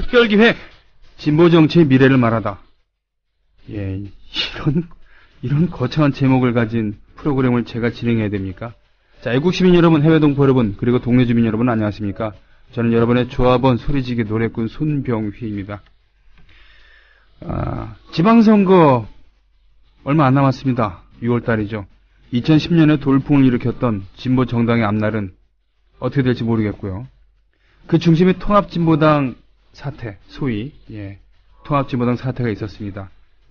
특별기획 진보정치의 미래를 말하다. 예, 이런 거창한 제목을 가진 프로그램을 제가 진행해야 됩니까? 자, 애국 시민 여러분, 해외 동포 여러분, 그리고 동네 주민 여러분 안녕하십니까? 저는 여러분의 조합원 소리지기 노래꾼 손병휘입니다. 지방선거 얼마 안 남았습니다. 6월달이죠. 2010년에 돌풍을 일으켰던 진보 정당의 앞날은 어떻게 될지 모르겠고요. 그 중심에 통합진보당 사태, 소위 통합진보당 사태가 있었습니다.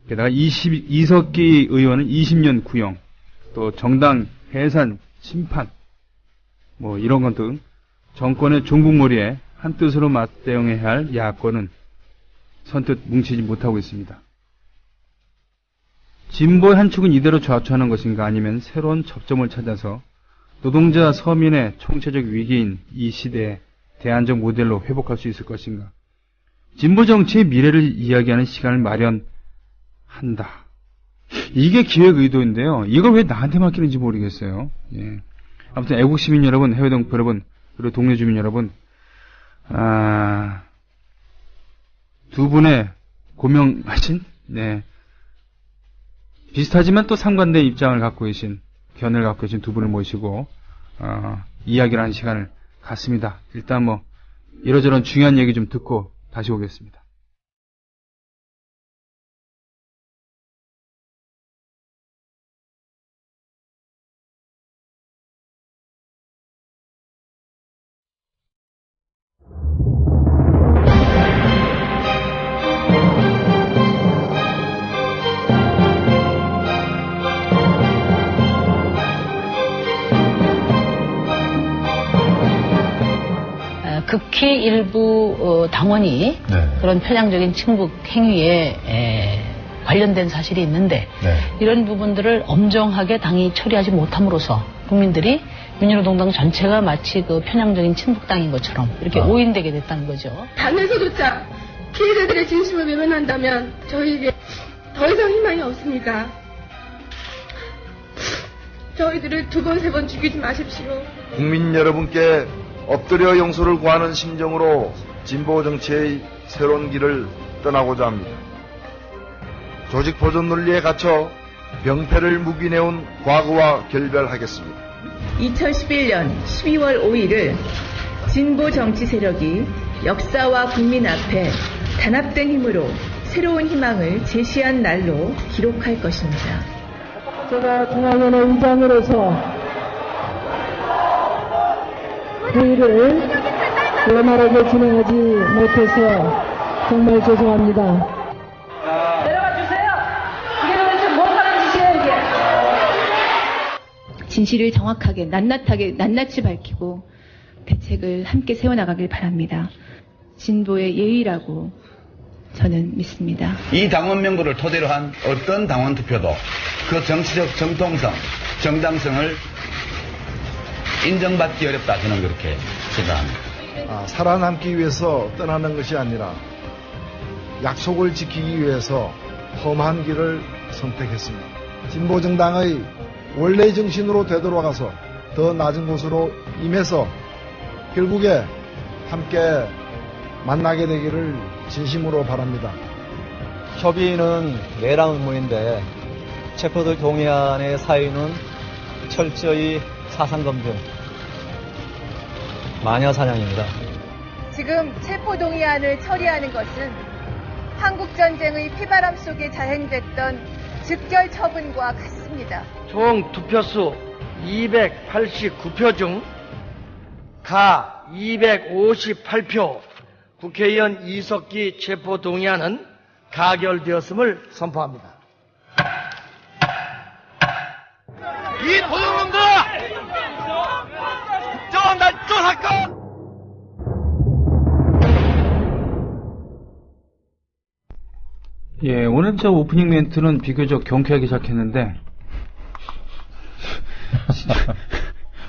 게다가 이석기 의원은 20년 구형, 또 정당 해산, 심판, 이런 것 등 정권의 종북몰이에 한뜻으로 맞대응해야 할 야권은 선뜻 뭉치지 못하고 있습니다. 진보의 한 축은 이대로 좌초하는 것인가, 아니면 새로운 접점을 찾아서 노동자 서민의 총체적 위기인 이 시대에 대안적 모델로 회복할 수 있을 것인가. 진보 정치의 미래를 이야기하는 시간을 마련한다. 이게 기획 의도인데요. 이걸 왜 나한테 맡기는지 모르겠어요. 예. 아무튼 애국 시민 여러분, 해외 동포 여러분, 그리고 동네 주민 여러분, 두 분의 고명하신, 비슷하지만 또 상반된 입장을 갖고 계신, 견해를 갖고 계신 두 분을 모시고 이야기를 하는 시간을 갖습니다. 일단 이러저런 중요한 얘기 좀 듣고 다시 오겠습니다. 극히 일부 당원이 그런 편향적인 친북 행위에 관련된 사실이 있는데 이런 부분들을 엄정하게 당이 처리하지 못함으로써 국민들이 민주노동당 전체가 마치 그 편향적인 친북당인 것처럼 이렇게 오인되게 됐다는 거죠. 당에서조차 피해자들의 진심을 외면한다면 저희에게 더 이상 희망이 없습니다. 저희들을 두 번, 세 번 죽이지 마십시오. 국민 여러분께 엎드려 용서를 구하는 심정으로 진보 정치의 새로운 길을 떠나고자 합니다. 조직 보존 논리에 갇혀 병폐를 묵인해온 과거와 결별하겠습니다. 2011년 12월 5일을 진보 정치 세력이 역사와 국민 앞에 단합된 힘으로 새로운 희망을 제시한 날로 기록할 것입니다. 제가 중앙위원회 의장으로서 회의를 원활하게 진행하지 못해서 정말 죄송합니다. 내려가 주세요. 이게 도대체 뭐하는 짓이에요, 이게. 진실을 정확하게 낱낱이 밝히고 대책을 함께 세워나가길 바랍니다. 진보의 예의라고 저는 믿습니다. 이 당원 명부를 토대로 한 어떤 당원 투표도 그 정치적 정통성, 정당성을 인정받기 어렵다. 저는 그렇게 생각합니다. 살아남기 위해서 떠나는 것이 아니라 약속을 지키기 위해서 험한 길을 선택했습니다. 진보정당의 원래 정신으로 되돌아가서 더 낮은 곳으로 임해서 결국에 함께 만나게 되기를 진심으로 바랍니다. 협의는 내란 음모인데 체포들 동의안의 사유는 철저히 사상검증, 마녀사냥입니다. 지금 체포동의안을 처리하는 것은 한국전쟁의 피바람 속에 자행됐던 즉결 처분과 같습니다. 총 투표수 289표 중 가 258표 국회의원 이석기 체포동의안은 가결되었음을 선포합니다. 이 도둑놈들! 저 사건! 예, 오늘 저 오프닝 멘트는 비교적 경쾌하게 시작했는데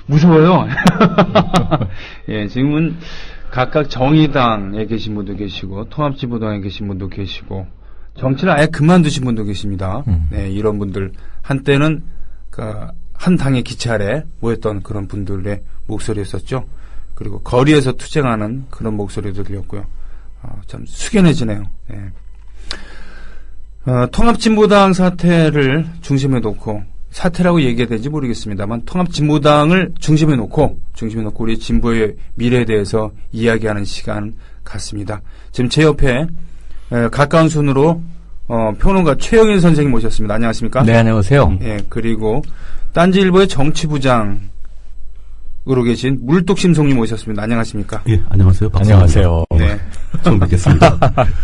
무서워요. 예, 지금은 각각 정의당에 계신 분도 계시고 통합진보당에 계신 분도 계시고 정치를 아예 그만두신 분도 계십니다. 네, 이런 분들 한때는 한 당의 기체 아래 모였던 그런 분들의 목소리였었죠. 그리고 거리에서 투쟁하는 그런 목소리도 들렸고요. 참 숙연해지네요. 예. 통합진보당 사태를 중심에 놓고, 사태라고 얘기해야 되는지 모르겠습니다만, 통합진보당을 중심에 놓고 우리 진보의 미래에 대해서 이야기하는 시간 같습니다. 지금 제 옆에 가까운 손으로 평론가 최영일 선생님 모셨습니다. 안녕하십니까? 네, 안녕하세요. 예, 그리고 딴지일보의 정치부장으로 계신 물뚝심송님 모셨습니다. 안녕하십니까? 예, 안녕하세요. 안녕하세요. 네. 처음 뵙겠습니다.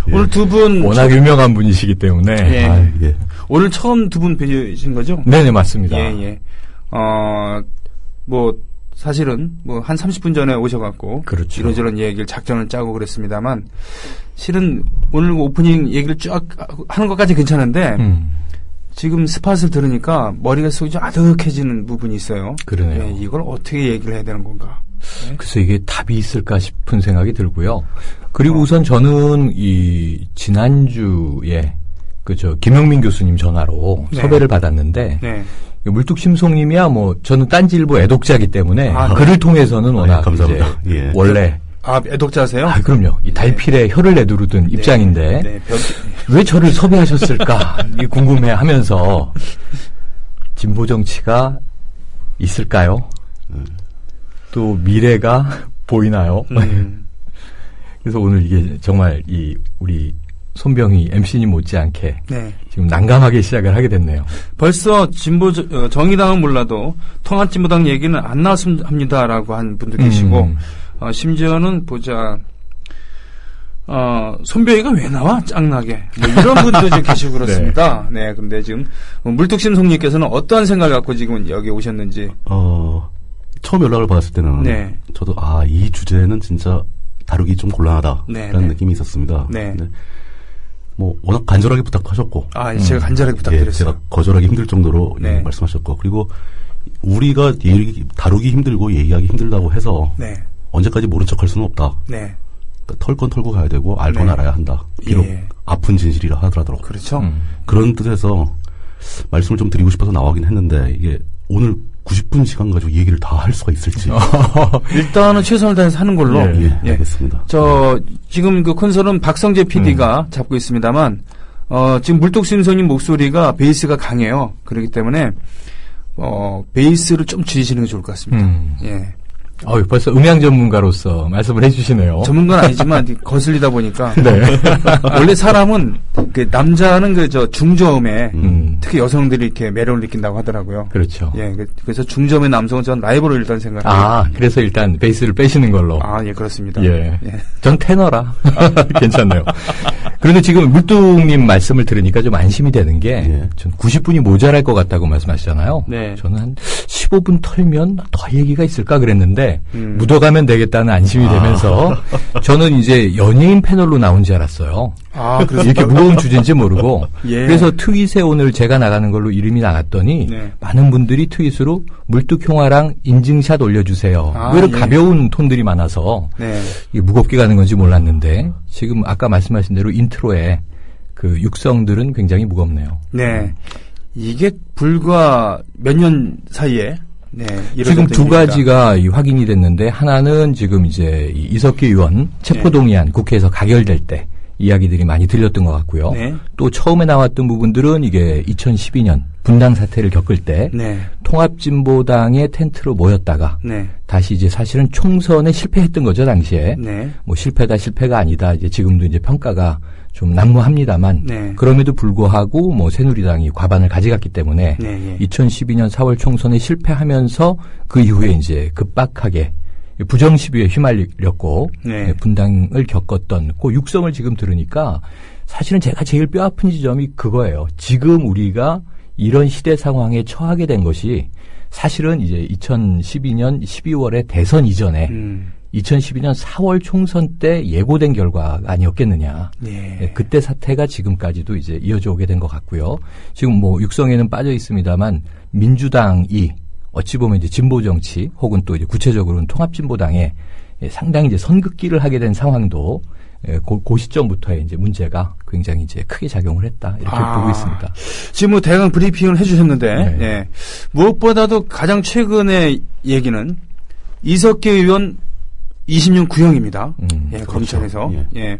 예. 오늘 두 분 워낙 유명한 분이시기 때문에 예. 예. 오늘 처음 두 분 뵈신 거죠? 네네, 맞습니다. 예. 뭐 사실은 뭐 한 30분 전에 오셔갖고 그렇죠. 이런저런 얘기를 작전을 짜고 그랬습니다만 실은 오늘 오프닝 얘기를 쫙 하는 것까지 괜찮은데 지금 스팟을 들으니까 머리가 속이 좀 아득해지는 부분이 있어요. 그러네요. 예, 이걸 어떻게 얘기를 해야 되는 건가? 네? 그래서 이게 답이 있을까 싶은 생각이 들고요. 그리고 우선 저는 이 지난주에 김영민 교수님 전화로 네. 섭외를 받았는데 네. 물뚝심송님이야 뭐 저는 딴지일보 애독자이기 때문에 그를 통해서는 워낙 감사합니다. 이제 예. 원래 애독자세요? 그럼요. 이 달필에 혀를 내두르던 입장인데 네. 왜 저를 섭외하셨을까 궁금해하면서 진보 정치가 있을까요? 또 미래가 보이나요? 그래서 오늘 이게 정말 우리 손병희 MC님 못지않게 네. 지금 난감하게 시작을 하게 됐네요. 벌써 정의당은 몰라도 통합진보당 얘기는 안 나왔으면 합니다라고 한 분도 계시고 심지어는 손병희가 왜 나와? 짱나게. 뭐 이런 분도 좀 계시고 그렇습니다. 네. 근데 지금 물뚝심송님께서는 어떠한 생각을 갖고 지금 여기 오셨는지. 처음 연락을 받았을 때는 네. 저도 이 주제는 진짜 다루기 좀 곤란하다라는 네. 느낌이 있었습니다. 네. 근데 뭐 워낙 간절하게 부탁하셨고 제가 간절하게 부탁드렸어요. 제가 거절하기 힘들 정도로 네. 말씀하셨고 그리고 우리가 다루기 힘들고 얘기하기 힘들다고 해서 네. 언제까지 모른 척할 수는 없다. 네. 그러니까 털 건 털고 가야 되고 알 건 알아야 한다. 비록 아픈 진실이라 하더라도. 그렇죠. 그런 뜻에서 말씀을 좀 드리고 싶어서 나가긴 했는데 이게 오늘 90분 시간 가지고 얘기를 다 할 수가 있을지. 일단은 최선을 다해서 하는 걸로. 예, 알겠습니다. 지금 그 콘솔은 박성재 PD가 잡고 있습니다만, 지금 물뚝심송님 목소리가 베이스가 강해요. 그렇기 때문에, 베이스를 좀 줄이시는 게 좋을 것 같습니다. 예. 벌써 음향 전문가로서 말씀을 해주시네요. 전문가는 아니지만 거슬리다 보니까. 네. 원래 사람은 남자는 중저음에 특히 여성들이 이렇게 매력을 느낀다고 하더라고요. 그렇죠. 예. 그래서 중저음의 남성은 전 라이벌로 일단 생각해요. 그래서 일단 베이스를 빼시는 걸로. 예, 그렇습니다. 예. 전 테너라. 괜찮네요. 그런데 지금 물뚝님 말씀을 들으니까 좀 안심이 되는 게, 전 90분이 모자랄 것 같다고 말씀하시잖아요. 네. 저는 한 15분 털면 더 얘기가 있을까 그랬는데, 묻어가면 되겠다는 안심이 되면서, 저는 이제 연예인 패널로 나온 줄 알았어요. 이렇게 무거운 주제인지 모르고. 예. 그래서 트윗에 오늘 제가 나가는 걸로 이름이 나갔더니, 많은 분들이 트윗으로 물뚝형아랑 인증샷 올려주세요. 의외로 가벼운 톤들이 많아서, 이게 무겁게 가는 건지 몰랐는데, 지금 아까 말씀하신 대로 인트로에 그 육성들은 굉장히 무겁네요. 네. 이게 불과 몇 년 사이에 지금 두 가지가 확인이 됐는데 하나는 지금 이제 이석기 의원 체포동의안 국회에서 가결될 때 이야기들이 많이 들렸던 것 같고요. 또 처음에 나왔던 부분들은 이게 2012년 분당 사태를 겪을 때 통합진보당의 텐트로 모였다가 다시 이제 사실은 총선에 실패했던 거죠 당시에. 뭐 실패다 실패가 아니다 이제 지금도 이제 평가가 좀 난무합니다만 그럼에도 불구하고 뭐 새누리당이 과반을 가져갔기 때문에 2012년 4월 총선에 실패하면서 그 이후에 이제 급박하게 부정 시비에 휘말렸고 분당을 겪었던 그 육성을 지금 들으니까 사실은 제가 제일 뼈아픈 지점이 그거예요. 지금 우리가 이런 시대 상황에 처하게 된 것이 사실은 이제 2012년 12월에 대선 이전에 2012년 4월 총선 때 예고된 결과가 아니었겠느냐. 그때 사태가 지금까지도 이제 이어져 오게 된 것 같고요. 지금 뭐 육성에는 빠져 있습니다만 민주당이 어찌 보면 이제 진보 정치 혹은 또 이제 구체적으로는 통합진보당에 상당히 이제 선긋기를 하게 된 상황도 그 시점부터의 이제 문제가 굉장히 이제 크게 작용을 했다 이렇게 보고 있습니다. 지금 뭐 대강 브리핑을 해주셨는데 무엇보다도 가장 최근의 얘기는 이석기 의원 20년 구형입니다. 예, 그렇죠. 검찰에서. 예.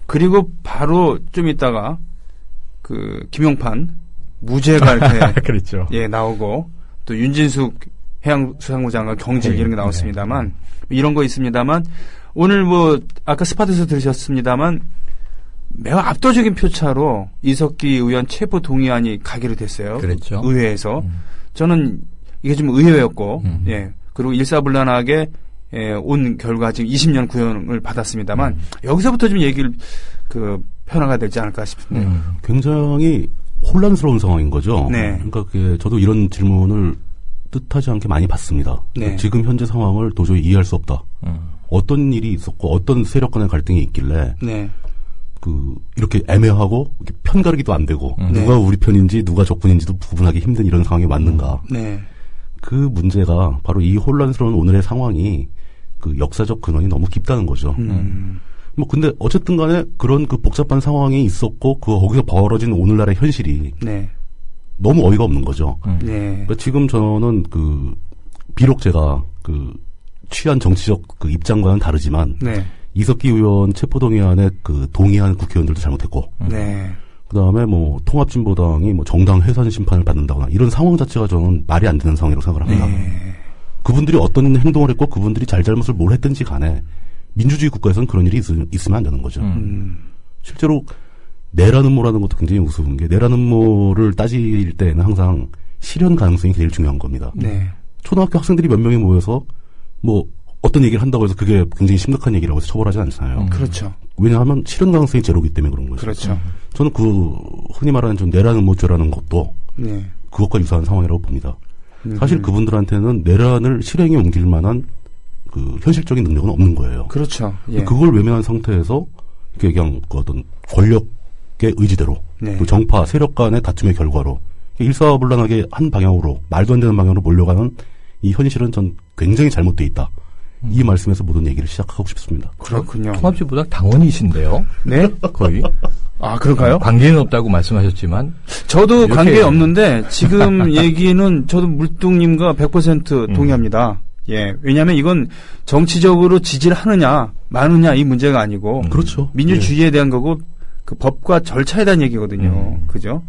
그리고 바로 좀 있다가 김용판 무죄가 이렇게 그렇죠. 예, 나오고 또 윤진숙 해양수산부 장관 경질 이런 게 나왔습니다만 이런 거 있습니다만 오늘 아까 스파트에서 들으셨습니다만 매우 압도적인 표차로 이석기 의원 체포 동의안이 가결이 됐어요. 그렇죠. 의회에서. 저는 이게 좀 의외였고, 예. 그리고 일사불란하게 온 결과 지금 20년 구형을 받았습니다만 여기서부터 좀 얘기를 펴나가야 되지 않을까 싶은데요. 굉장히 혼란스러운 상황인 거죠. 네. 그러니까 저도 이런 질문을 뜻하지 않게 많이 받습니다. 네. 지금 현재 상황을 도저히 이해할 수 없다. 어떤 일이 있었고 어떤 세력 간의 갈등이 있길래 네. 이렇게 애매하고 이렇게 편가르기도 안 되고 네. 누가 우리 편인지 누가 적군인지도 구분하기 힘든 이런 상황이 맞는가. 네. 그 문제가 바로 이 혼란스러운 오늘의 상황이 역사적 근원이 너무 깊다는 거죠. 근데 어쨌든 간에 그런 복잡한 상황이 있었고 거기서 벌어진 오늘날의 현실이 네. 너무 어이가 없는 거죠. 네. 그러니까 지금 저는 비록 제가 취한 정치적 입장과는 다르지만 네. 이석기 의원 체포동의안에 동의한 국회의원들도 잘못했고, 네. 그 다음에 통합진보당이 정당 해산 심판을 받는다거나 이런 상황 자체가 저는 말이 안 되는 상황이라고 생각을 합니다. 네. 그분들이 어떤 행동을 했고 그분들이 잘잘못을 뭘 했든지 간에 민주주의 국가에서는 그런 일이 있으면 안 되는 거죠. 실제로 내라는 모라는 것도 굉장히 우스운 게 내라는 모를 따질 때는 항상 실현 가능성이 제일 중요한 겁니다. 네. 초등학교 학생들이 몇 명이 모여서 어떤 얘기를 한다고 해서 그게 굉장히 심각한 얘기라고 해서 처벌하지 않잖아요. 그렇죠. 왜냐하면 실현 가능성이 제로기 때문에 그런 거죠. 그렇죠. 저는 흔히 말하는 좀 내라는 모죄라는 것도 네. 그것과 유사한 상황이라고 봅니다. 사실 그분들한테는 내란을 실행에 옮길 만한 현실적인 능력은 없는 거예요. 그렇죠. 예. 그걸 외면한 상태에서 그냥 어떤 권력의 의지대로 네. 정파 세력 간의 다툼의 결과로 일사불란하게 한 방향으로 말도 안 되는 방향으로 몰려가는 이 현실은 전 굉장히 잘못돼 있다. 이 말씀에서 모든 얘기를 시작하고 싶습니다. 그렇군요. 통합진보당 당원이신데요. 네? 거의. 아, 그런가요? 관계는 없다고 말씀하셨지만. 저도 관계 없는데, 지금 얘기는 저도 물뚱님과 100% 동의합니다. 예. 왜냐면 이건 정치적으로 지지를 하느냐, 마느냐 이 문제가 아니고. 그렇죠. 민주주의에 대한 거고, 법과 절차에 대한 얘기거든요. 그죠?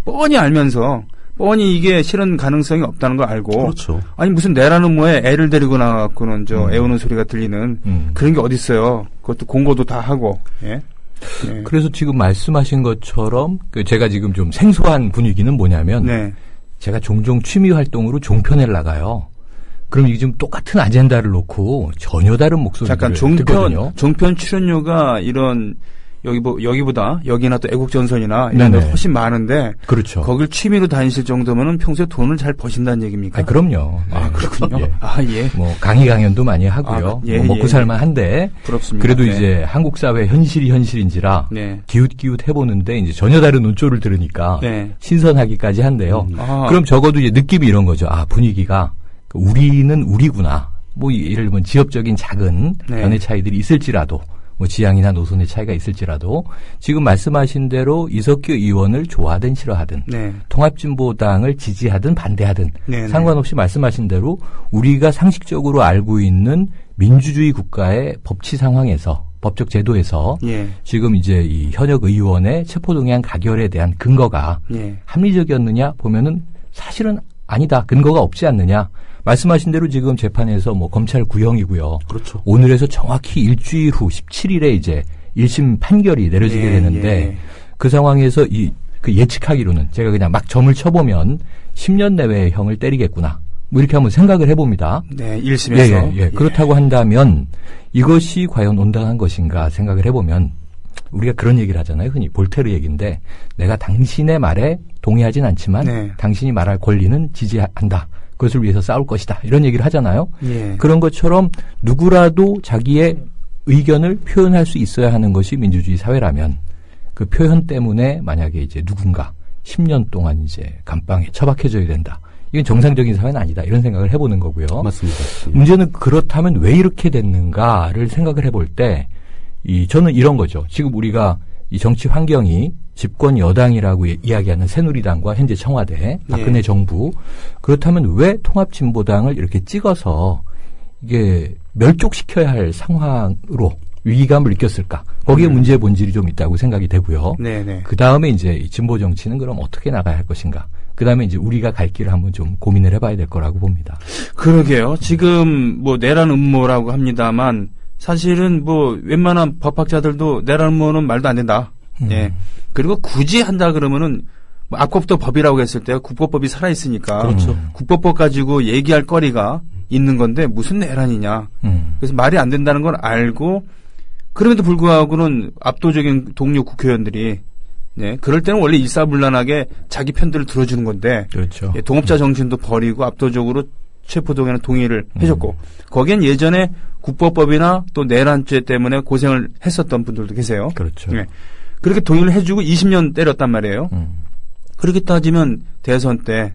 뻔히 알면서, 뻔히 이게 실현 가능성이 없다는 걸 알고. 그렇죠. 아니, 무슨 내라는 뭐에 애를 데리고 나가고는 애우는 소리가 들리는 그런 게 어딨어요. 그것도 공고도 다 하고, 예. 네. 그래서 지금 말씀하신 것처럼 제가 지금 좀 생소한 분위기는 뭐냐면 네. 제가 종종 취미 활동으로 종편을 나가요. 그럼 이게 지금 똑같은 아젠다를 놓고 전혀 다른 목소리를 잠깐 종편 출연료가 이런 여기보다 여기나 또 애국전선이나 이런 데 훨씬 많은데 그렇죠. 거길 취미로 다니실 정도면은 평소에 돈을 잘 버신다는 얘기입니까? 그럼요. 아, 그렇군요. 예. 아, 예. 강의 강연도 많이 하고요. 먹고 살만 한데 부럽습니다. 그래도 이제 한국 사회 현실인지라 기웃기웃 해보는데 이제 전혀 다른 논조를 들으니까 신선하기까지 한데요. 그럼 적어도 이제 느낌이 이런 거죠. 아, 분위기가 우리는 우리구나. 예를 들면 지역적인 작은 견해 차이들이 있을지라도 지향이나 노선의 차이가 있을지라도 지금 말씀하신 대로 이석기 의원을 좋아하든 싫어하든 통합진보당을 지지하든 반대하든 상관없이 말씀하신 대로 우리가 상식적으로 알고 있는 민주주의 국가의 법치 상황에서 법적 제도에서 지금 이제 이 현역 의원의 체포동의안 가결에 대한 근거가 합리적이었느냐 보면은 사실은 아니다. 근거가 없지 않느냐. 말씀하신 대로 지금 재판에서 검찰 구형이고요. 그렇죠. 오늘에서 정확히 일주일 후 17일에 이제 1심 판결이 내려지게 되는데 그 상황에서 예측하기로는 제가 그냥 막 점을 쳐보면 10년 내외의 형을 때리겠구나. 이렇게 한번 생각을 해봅니다. 네, 1심에서. 그렇다고 한다면 이것이 과연 온당한 것인가 생각을 해보면 우리가 그런 얘기를 하잖아요. 흔히 볼테르 얘기인데 내가 당신의 말에 동의하진 않지만 당신이 말할 권리는 지지한다. 그것을 위해서 싸울 것이다. 이런 얘기를 하잖아요. 그런 것처럼 누구라도 자기의 의견을 표현할 수 있어야 하는 것이 민주주의 사회라면 그 표현 때문에 만약에 이제 누군가 10년 동안 이제 감방에 처박혀져야 된다. 이건 정상적인 사회는 아니다. 이런 생각을 해보는 거고요. 맞습니다. 문제는 그렇다면 왜 이렇게 됐는가를 생각을 해볼 때 저는 이런 거죠. 지금 우리가 이 정치 환경이 집권 여당이라고 이야기하는 새누리당과 현재 청와대, 박근혜 정부 그렇다면 왜 통합진보당을 이렇게 찍어서 이게 멸족시켜야 할 상황으로 위기감을 느꼈을까? 거기에 문제의 본질이 좀 있다고 생각이 되고요. 네네. 그 다음에 이제 진보 정치는 그럼 어떻게 나가야 할 것인가? 그 다음에 이제 우리가 갈 길을 한번 좀 고민을 해봐야 될 거라고 봅니다. 그러게요. 지금 뭐 내란 음모라고 합니다만 사실은 뭐 웬만한 법학자들도 내란 음모는 말도 안 된다. 예. 그리고 굳이 한다 그러면은 뭐 악법도 법이라고 했을 때 국법법이 살아 있으니까 그렇죠. 국법법 가지고 얘기할 거리가 있는 건데 무슨 내란이냐. 그래서 말이 안 된다는 걸 알고 그럼에도 불구하고는 압도적인 동료 국회의원들이 네, 그럴 때는 원래 일사불란하게 자기 편들을 들어주는 건데 그렇죠. 예, 동업자 정신도 버리고 압도적으로 체포동의안에 동의를 해줬고 거기엔 예전에 국법법이나 또 내란죄 때문에 고생을 했었던 분들도 계세요. 그렇죠. 예, 그렇게 동의를 해주고 20년 때렸단 말이에요. 그렇게 따지면 대선 때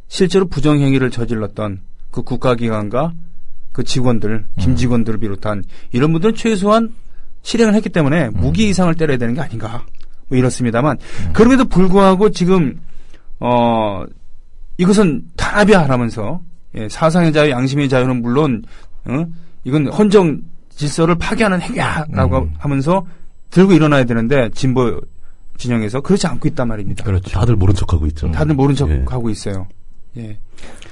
실제로 부정행위를 저질렀던 그 국가기관과 그 직원들, 김직원들을 비롯한 이런 분들은 최소한 실행을 했기 때문에 무기 이상을 때려야 되는 게 아닌가. 뭐 이렇습니다만 그럼에도 불구하고 지금 이것은 탄압이야라면서 예, 사상의 자유, 양심의 자유는 물론 이건 헌정 질서를 파괴하는 행위야라고 하면서 들고 일어나야 되는데 진보 진영에서 그렇지 않고 있단 말입니다. 그렇죠. 다들 모른 척하고 있죠. 다들 모른 척하고 있어요. 예.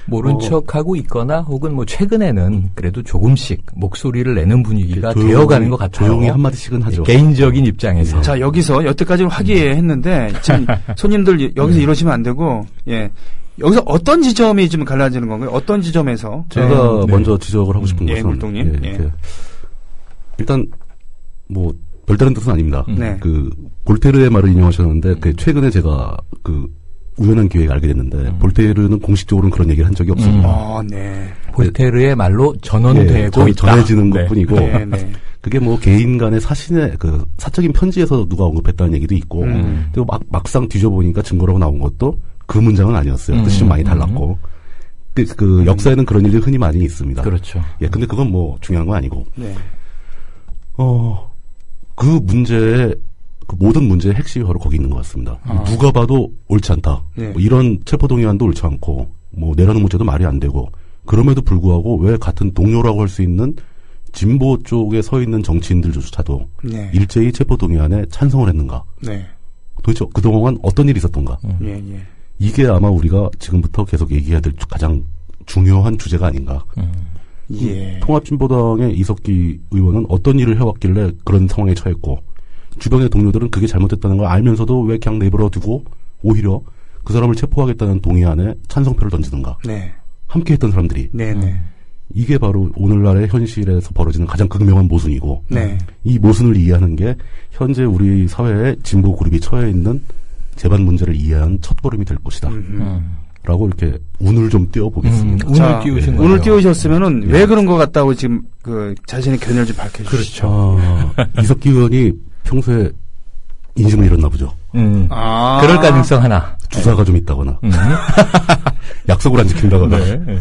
모른 척하고 있거나 혹은 뭐 최근에는 그래도 조금씩 목소리를 내는 분위기가 조용히, 되어가는 것 같아요. 조용히 한마디씩은 하죠. 개인적인 입장에서. 자, 여기서 여태까지는 화기애애했는데 지금 손님들 여기서 이러시면 안 되고 예. 여기서 어떤 지점이 좀 갈라지는 건가요? 어떤 지점에서? 제가 먼저 지적을 하고 싶은 것은 물동님. 일단 뭐 별다른 뜻은 아닙니다. 네. 그 볼테르의 말을 인용하셨는데 그 최근에 제가 그 우연한 기회에 알게 됐는데 볼테르는 공식적으로는 그런 얘기를 한 적이 없습니다. 아, 네. 볼테르의 말로 전언되고 있다. 전해지는 것뿐이고 네, 네. 그게 뭐 개인 간의 사신의 그 사적인 편지에서 누가 언급했다는 얘기도 있고 또 막상 뒤져보니까 증거라고 나온 것도 그 문장은 아니었어요. 뜻이 좀 많이 달랐고 그 역사에는 그런 일이 흔히 많이 있습니다. 그렇죠. 예, 근데 그건 뭐 중요한 건 아니고 네. 그 문제의 그 모든 문제의 핵심이 바로 거기 있는 것 같습니다. 누가 봐도 옳지 않다. 네. 뭐 이런 체포동의안도 옳지 않고 뭐 내라는 문제도 말이 안 되고 그럼에도 불구하고 왜 같은 동료라고 할 수 있는 진보 쪽에 서 있는 정치인들조차도 네. 일제히 체포동의안에 찬성을 했는가? 네. 도대체 그동안 어떤 일이 있었던가? 예. 이게 아마 우리가 지금부터 계속 얘기해야 될 가장 중요한 주제가 아닌가. 예. 통합진보당의 이석기 의원은 어떤 일을 해왔길래 그런 상황에 처했고 주변의 동료들은 그게 잘못됐다는 걸 알면서도 왜 그냥 내버려 두고 오히려 그 사람을 체포하겠다는 동의안에 찬성표를 던지는가. 네. 함께 했던 사람들이. 네네. 이게 바로 오늘날의 현실에서 벌어지는 가장 극명한 모순이고 네. 이 모순을 이해하는 게 현재 우리 사회에 진보 그룹이 처해 있는 재반 문제를 이해한 첫걸음이 될 것이다. 라고 이렇게 운을 좀 띄워보겠습니다. 운을 띄우신 거예요. 운을 띄우셨으면은 왜 그런 것 같다고 지금 그 자신의 견해를 좀 밝혀주시죠. 그렇죠. 이석기 의원이 평소에 인심을 잃었나 보죠. 그럴 가능성 하나. 주사가 좀 있다거나. 약속을 안 지킨다거나. 네.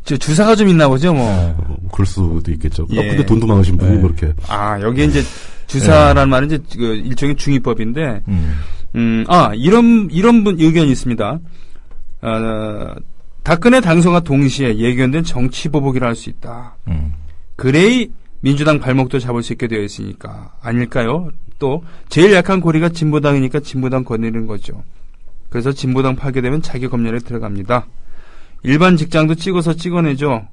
주사가 좀 있나 보죠, 뭐. 그럴 수도 있겠죠. 예. 근데 돈도 많으신 분이 뭐 이렇게. 여기에 이제 주사라는 말은 이제 그 일종의 중의법인데, 이런 분 의견이 있습니다. 박근혜 당선과 동시에 예견된 정치보복이라 할 수 있다. 그래야 민주당 발목도 잡을 수 있게 되어 있으니까 아닐까요? 또 제일 약한 고리가 진보당이니까 진보당 거느리는 거죠. 그래서 진보당 파괴되면 자기 검열에 들어갑니다. 일반 직장도 찍어내죠.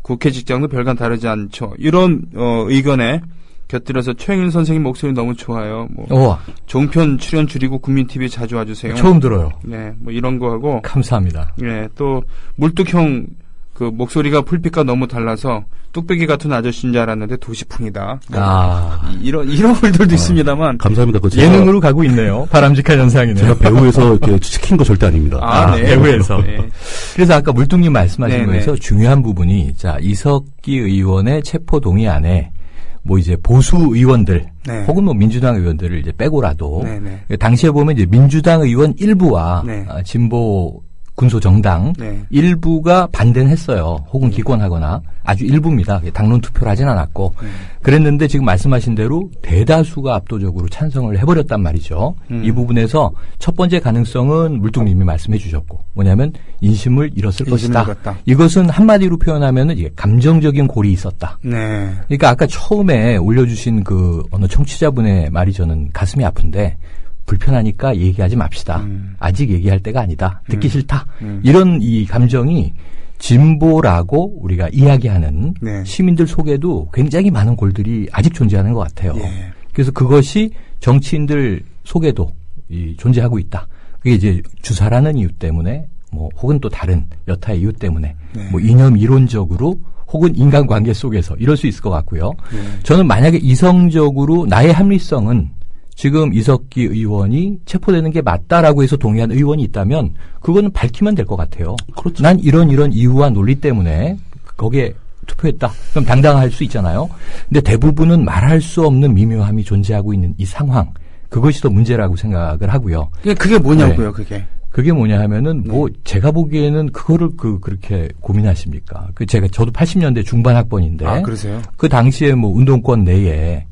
국회 직장도 별간 다르지 않죠. 이런 의견에 곁들여서 최영일 선생님 목소리 너무 좋아요. 뭐 종편 출연 줄이고 국민TV 자주 와주세요. 처음 들어요. 네, 뭐 이런 거 하고 감사합니다. 네, 또 물뚝형 그 목소리가 풀빛과 너무 달라서 뚝배기 같은 아저씨인 줄 알았는데 도시풍이다. 이런 글들도 있습니다만 감사합니다. 예능으로 가고 있네요. 바람직한 현상이네요. 제가 배우에서 이렇게 시킨 거 절대 아닙니다. 네. 배우에서. 네. 그래서 아까 물뚱님 말씀하신 네, 거에서 네. 중요한 부분이 자 이석기 의원의 체포 동의안에 뭐 이제 보수 의원들 네. 혹은 뭐 민주당 의원들을 이제 빼고라도 네, 네. 당시에 보면 이제 민주당 의원 일부와 네. 진보 군소정당 네. 일부가 반대는 했어요. 혹은 기권하거나 아주 일부입니다. 당론 투표를 하진 않았고 그랬는데 지금 말씀하신 대로 대다수가 압도적으로 찬성을 해버렸단 말이죠. 이 부분에서 첫 번째 가능성은 물뚱님이 말씀해 주셨고 뭐냐면 인심을 잃었을 것이다. 잃었다. 이것은 한마디로 표현하면은 이게 감정적인 골이 있었다. 네. 그러니까 아까 처음에 올려주신 그 어느 청취자분의 말이 저는 가슴이 아픈데 불편하니까 얘기하지 맙시다. 아직 얘기할 때가 아니다. 듣기 싫다. 이런 이 감정이 진보라고 우리가 이야기하는 네. 시민들 속에도 굉장히 많은 골들이 아직 존재하는 것 같아요. 예. 그래서 그것이 정치인들 속에도 존재하고 있다. 그게 이제 주사라는 이유 때문에 뭐 혹은 또 다른 여타의 이유 때문에 네. 뭐 이념 이론적으로 혹은 인간관계 속에서 이럴 수 있을 것 같고요. 네. 저는 만약에 이성적으로 나의 합리성은 지금 이석기 의원이 체포되는 게 맞다라고 해서 동의한 의원이 있다면 그거는 밝히면 될 것 같아요. 그렇죠. 난 이런 이유와 논리 때문에 거기에 투표했다. 그럼 당당할 수 있잖아요. 근데 대부분은 말할 수 없는 미묘함이 존재하고 있는 이 상황 그것이 더 문제라고 생각을 하고요. 그게 뭐냐고요, 그게. 그게 뭐냐 하면은 뭐 제가 보기에는 그거를 그렇게 고민하십니까? 저도 80년대 중반 학번인데. 아, 그러세요? 그 당시에 뭐 운동권 내에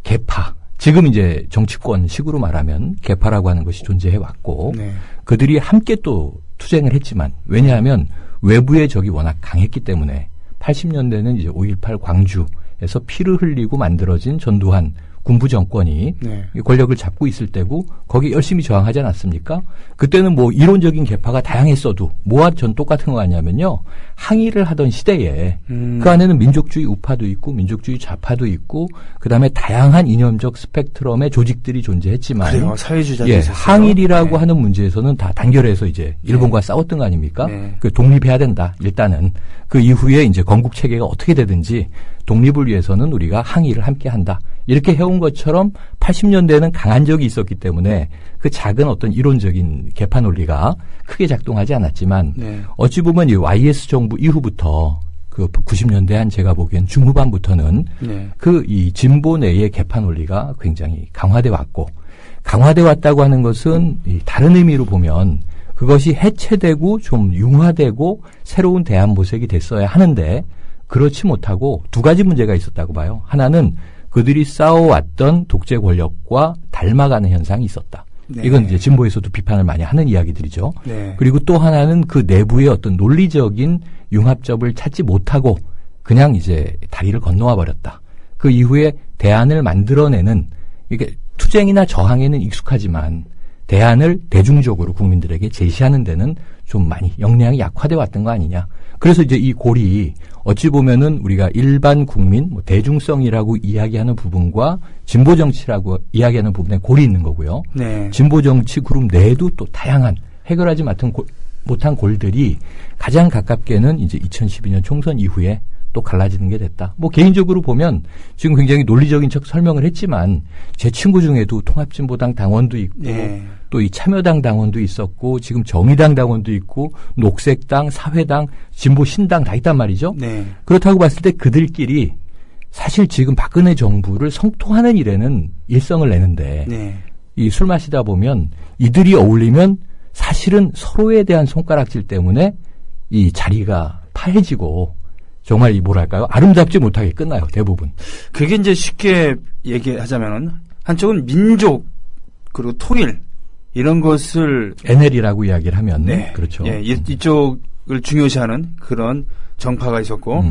개파 지금 이제 정치권식으로 말하면 개파라고 하는 것이 존재해 왔고 네. 그들이 함께 또 투쟁을 했지만 왜냐하면 외부의 적이 워낙 강했기 때문에 80년대는 이제 5.18 광주에서 피를 흘리고 만들어진 전두환 군부 정권이 네. 권력을 잡고 있을 때고 거기 열심히 저항하지 않았습니까? 그때는 뭐 이론적인 개파가 다양했어도 뭐와 전 똑같은 거 아니냐면요. 항의를 하던 시대에 그 안에는 민족주의 우파도 있고 민족주의 좌파도 있고 그다음에 다양한 이념적 스펙트럼의 조직들이 존재했지만 그래요. 사회주의자도 예, 있었어요. 항일이라고 네. 하는 문제에서는 다 단결해서 이제 일본과 싸웠던 거 아닙니까? 네. 그 독립해야 된다. 일단은 그 이후에 이제 건국 체계가 어떻게 되든지 독립을 위해서는 우리가 항의를 함께 한다. 이렇게 해온 것처럼 80년대에는 강한 적이 있었기 때문에 그 작은 어떤 이론적인 개파 논리가 크게 작동하지 않았지만 네. 어찌 보면 이 YS 정부 이후부터 그 90년대 한 제가 보기엔 중후반부터는 네. 그 이 진보 내의 개파 논리가 굉장히 강화돼 왔고 강화돼 왔다고 하는 것은 이 다른 의미로 보면 그것이 해체되고 좀 융화되고 새로운 대안 모색이 됐어야 하는데 그렇지 못하고 두 가지 문제가 있었다고 봐요. 하나는 그들이 쌓아왔던 독재 권력과 닮아가는 현상이 있었다. 네. 이건 이제 진보에서도 비판을 많이 하는 이야기들이죠. 네. 그리고 또 하나는 그 내부의 어떤 논리적인 융합점을 찾지 못하고 그냥 이제 다리를 건너와 버렸다. 그 이후에 대안을 만들어내는 이게 투쟁이나 저항에는 익숙하지만 대안을 대중적으로 국민들에게 제시하는 데는 좀 많이 역량이 약화돼 왔던 거 아니냐. 그래서 이제 이 골이 어찌 보면은 우리가 일반 국민, 뭐 대중성이라고 이야기하는 부분과 진보 정치라고 이야기하는 부분에 골이 있는 거고요. 네. 진보 정치 그룹 내에도 또 다양한 해결하지 못한 골들이 가장 가깝게는 이제 2012년 총선 이후에 또 갈라지는 게 됐다. 뭐 개인적으로 보면 지금 굉장히 논리적인 척 설명을 했지만 제 친구 중에도 통합진보당 당원도 있고 네. 또 이 참여당 당원도 있었고 지금 정의당 당원도 있고 녹색당, 사회당, 진보신당 다 있단 말이죠. 네. 그렇다고 봤을 때 그들끼리 사실 지금 박근혜 정부를 성토하는 일에는 일성을 내는데 네. 이 술 마시다 보면 이들이 어울리면 사실은 서로에 대한 손가락질 때문에 이 자리가 파해지고 정말 이 뭐랄까요? 아름답지 못하게 끝나요, 대부분. 그게 이제 쉽게 얘기하자면은 한쪽은 민족 그리고 통일 이런 것을 NL이라고 이야기를 하면 네. 그렇죠. 예, 이쪽을 중요시하는 그런 정파가 있었고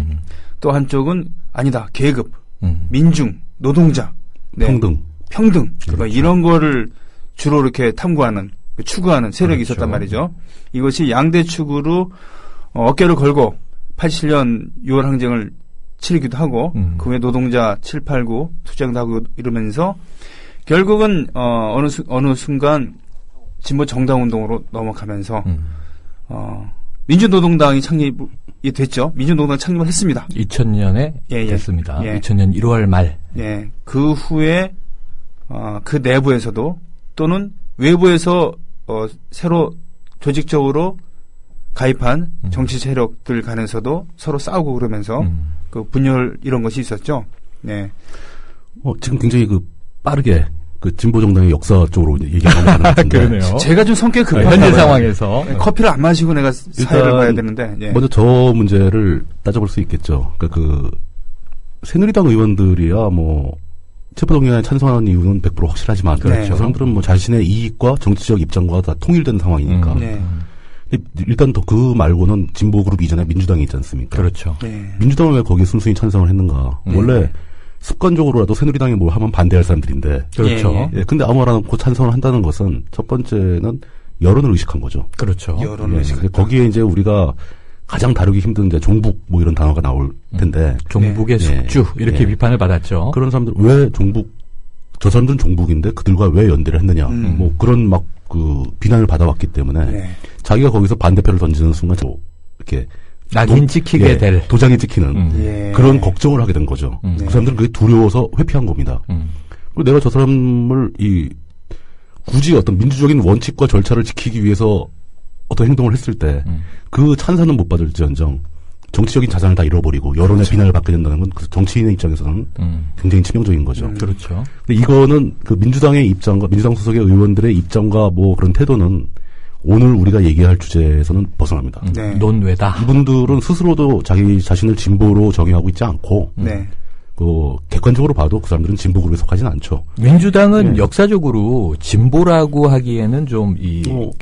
또 한쪽은 아니다. 계급, 민중, 노동자, 네. 평등 그렇죠. 이런 거를 주로 이렇게 탐구하는 추구하는 세력이 그렇죠. 있었단 말이죠. 이것이 양대 축으로 어깨를 걸고 87년 6월 항쟁을 치르기도 하고 그 후에 노동자 7, 8, 9 투쟁도 하고 이러면서 결국은 어느 순간 진보 정당운동으로 넘어가면서 민주노동당이 창립이 됐죠. 민주노동당 창립을 했습니다. 2000년에 됐습니다. 예. 2000년 1월 말. 예. 그 후에 그 내부에서도 또는 외부에서 새로 조직적으로 가입한 정치 세력들 간에서도 서로 싸우고 그러면서 그 분열 이런 것이 있었죠. 네. 지금 굉장히 빠르게 그 진보 정당의 역사 쪽으로 얘기하는 것 같은데. 그러네요. 제가 좀 성격이 급해요. 현재 상황에서 커피를 안 마시고 내가 사회를 봐야 되는데. 예. 먼저 저 문제를 따져볼 수 있겠죠. 그러니까 그 새누리당 의원들이야 뭐 체포동의안에 찬성하는 이유는 100% 확실하지만 그렇죠. 그 사람들은 뭐 자신의 이익과 정치적 입장과 다 통일된 상황이니까. 네. 일단 더 그 말고는 진보 그룹 이전에 민주당이 있지 않습니까? 그렇죠. 네. 민주당은 왜 거기에 순순히 찬성을 했는가? 원래 습관적으로라도 새누리당이 뭘 하면 반대할 사람들인데. 그렇죠. 예, 근데 아무 말 안 하고 찬성을 한다는 것은 첫 번째는 여론을 의식한 거죠. 그렇죠. 여론을 의식한 거기에 이제 우리가 가장 다루기 힘든 이제 종북 뭐 이런 단어가 나올 텐데. 종북의 숙주 이렇게 비판을 받았죠. 그런 사람들 왜 저 사람들은 종북인데 그들과 왜 연대를 했느냐. 뭐 그런 막 그 비난을 받아왔기 때문에 자기가 거기서 반대표를 던지는 순간 이렇게 낙인 찍히게 될 도장이 찍히는 그런 걱정을 하게 된 거죠. 그 사람들은 그게 두려워서 회피한 겁니다. 그리고 내가 저 사람을 굳이 어떤 민주적인 원칙과 절차를 지키기 위해서 어떤 행동을 했을 때 그 찬사는 못 받을지언정 정치적인 자산을 다 잃어버리고 여론의 비난을 받게 된다는 건 그 정치인의 입장에서는 굉장히 치명적인 거죠. 그렇죠. 근데 이거는 그 민주당의 입장과 민주당 소속의 의원들의 입장과 뭐 그런 태도는 오늘 우리가 얘기할 주제에서는 벗어납니다. 논외다. 이분들은 스스로도 자기 자신을 진보로 정의하고 있지 않고 그 객관적으로 봐도 그 사람들은 진보 그룹에 속하지는 않죠. 민주당은 역사적으로 진보라고 하기에는 좀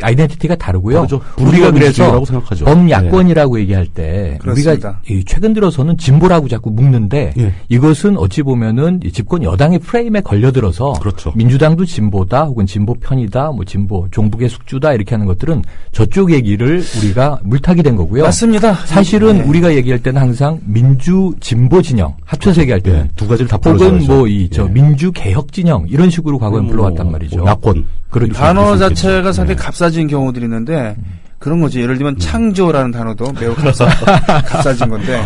아이덴티티가 다르고요. 다르죠. 우리가 그래서 생각하죠. 범야권이라고 얘기할 때 그렇습니다. 우리가 최근 들어서는 진보라고 자꾸 묶는데 이것은 어찌 보면은 집권 여당의 프레임에 걸려들어서 그렇죠. 민주당도 진보다 혹은 진보 편이다, 뭐 진보 종북의 숙주다 이렇게 하는 것들은 저쪽 얘기를 우리가 물타기 된 거고요. 맞습니다. 사실은 우리가 얘기할 때는 항상 민주 진보 진영 합쳐서 얘기할 때는 두 가지를 다 혹은 뭐 민주 개혁 진영 이런 식으로 과거에 불러왔단 말이죠. 야권. 그렇죠. 단어 자체가 상당히 값싸진 경우들이 있는데 그런 거지. 예를 들면 창조라는 단어도 매우 값싸진 건데.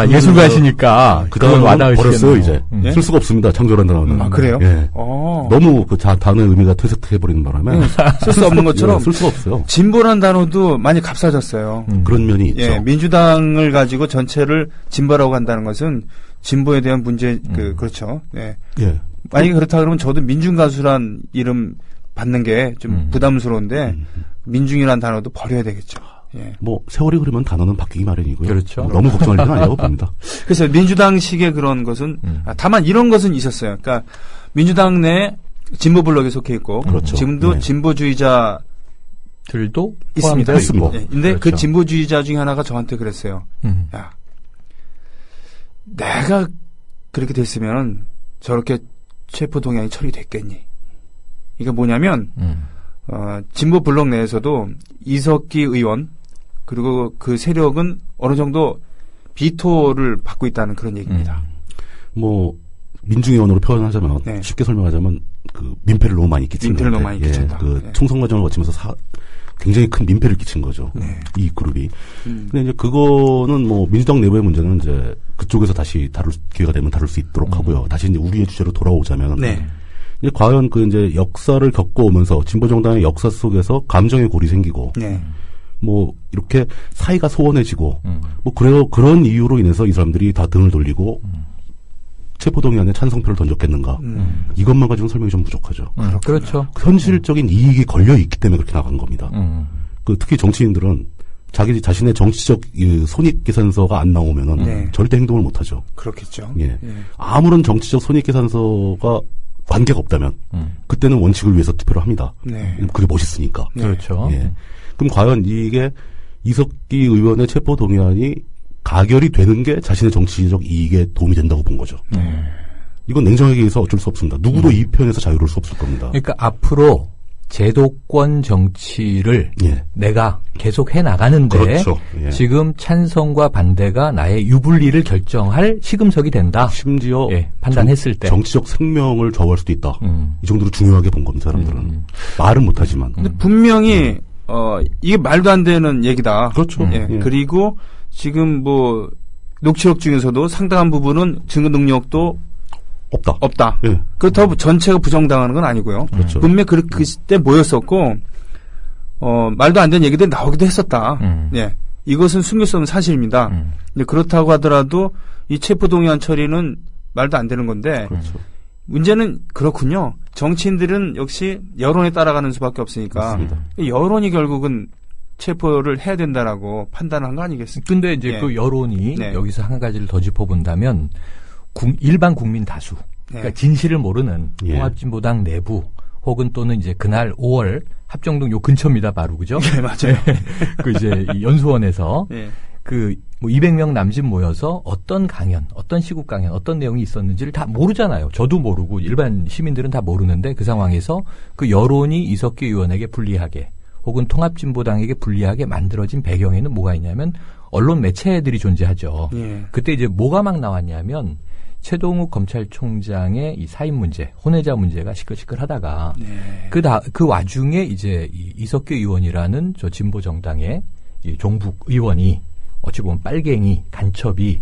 예술가시니까 그걸 버렸어요 이제. 쓸 수가 없습니다. 창조라는 단어는. 아 그래요? 너무 그 단어의 의미가 퇴색해버리는 바람에 쓸 수 없는 것처럼 쓸 수가 없어요. 진보라는 단어도 많이 값싸졌어요. 그런 면이 있죠. 민주당을 가지고 전체를 진보라고 한다는 것은 진보에 대한 문제 그렇죠. 만약에 그렇다 그러면 저도 민중가수란 이름 받는 게 좀 부담스러운데 민중이라는 단어도 버려야 되겠죠. 뭐 세월이 흐르면 단어는 바뀌기 마련이고요. 그렇죠. 너무 걱정할 일은 아니라고 봅니다. 그래서 민주당식의 그런 것은 다만 이런 것은 있었어요. 그러니까 민주당 내 진보 블록에 속해 있고 그렇죠. 지금도 진보주의자들도 있습니다. 근데 그 진보주의자 중에 하나가 저한테 그랬어요. 야, 내가 그렇게 됐으면 저렇게 체포동의안이 처리됐겠니? 이게 뭐냐면 진보 블록 내에서도 이석기 의원 그리고 그 세력은 어느 정도 비토를 받고 있다는 그런 얘기입니다. 뭐 민중의원으로 표현하자면 쉽게 설명하자면 그 민폐를 너무 많이 끼친 민폐를 너무 많이 끼친다. 총선 과정을 거치면서 굉장히 큰 민폐를 끼친 거죠. 이 그룹이. 근데 이제 그거는 뭐 민주당 내부의 문제는 이제 그쪽에서 다시 기회가 되면 다룰 수 있도록 하고요. 다시 이제 우리의 주제로 돌아오자면 이제 과연 그 이제 역사를 겪어오면서 진보 정당의 역사 속에서 감정의 골이 생기고 뭐 이렇게 사이가 소원해지고 뭐 그런 이유로 인해서 이 사람들이 다 등을 돌리고 체포동의안에 찬성표를 던졌겠는가? 이것만 가지고는 설명이 좀 부족하죠. 그렇죠. 현실적인 이익이 걸려 있기 때문에 그렇게 나간 겁니다. 특히 정치인들은 자신의 정치적 손익계산서가 안 나오면은 절대 행동을 못 하죠. 그렇겠죠. 아무런 정치적 손익계산서가 관계가 없다면 그때는 원칙을 위해서 투표를 합니다. 그게 멋있으니까. 그렇죠. 그럼 과연 이게 이석기 의원의 체포동의안이 가결이 되는 게 자신의 정치적 이익에 도움이 된다고 본 거죠. 이건 냉정하게 얘기해서 어쩔 수 없습니다. 누구도 이 편에서 자유로울 수 없을 겁니다. 그러니까 앞으로 제도권 정치를 내가 계속 해 나가는데 그렇죠. 지금 찬성과 반대가 나의 유불리를 결정할 시금석이 된다. 심지어 판단했을 때 정치적 생명을 좌우할 수도 있다. 이 정도로 중요하게 본 겁니다. 사람들은 말은 못하지만. 근데 분명히 이게 말도 안 되는 얘기다. 그렇죠. 그리고 지금 뭐 녹취록 중에서도 상당한 부분은 증거 능력도 없다. 그렇다고 전체가 부정당하는 건 아니고요. 그렇죠. 분명히 그때 모였었고 말도 안 되는 얘기들이 나오기도 했었다. 이것은 숨길 수 없는 사실입니다. 그렇다고 하더라도 이 체포동의안 처리는 말도 안 되는 건데 문제는 그렇군요. 정치인들은 역시 여론에 따라가는 수밖에 없으니까 맞습니다. 여론이 결국은 체포를 해야 된다라고 판단한 거 아니겠습니까? 근데 이제 그 여론이 여기서 한 가지를 더 짚어본다면 일반 국민 다수, 그러니까 진실을 모르는 통합진보당 내부 혹은 또는 이제 그날 5월 합정동 요 근처입니다, 바로 그죠? 네, 맞아요. 그 이제 이 연수원에서 그 뭐 200명 남짓 모여서 어떤 강연, 어떤 시국 강연, 어떤 내용이 있었는지를 다 모르잖아요. 저도 모르고 일반 시민들은 다 모르는데 그 상황에서 그 여론이 이석기 의원에게 불리하게 혹은 통합진보당에게 불리하게 만들어진 배경에는 뭐가 있냐면 언론 매체들이 존재하죠. 그때 이제 뭐가 막 나왔냐면 최동욱 검찰총장의 이 사임 문제, 혼외자 문제가 시끌시끌하다가 그 와중에 이제 이석기 의원이라는 저 진보 정당의 이 종북 의원이 어찌 보면 빨갱이 간첩이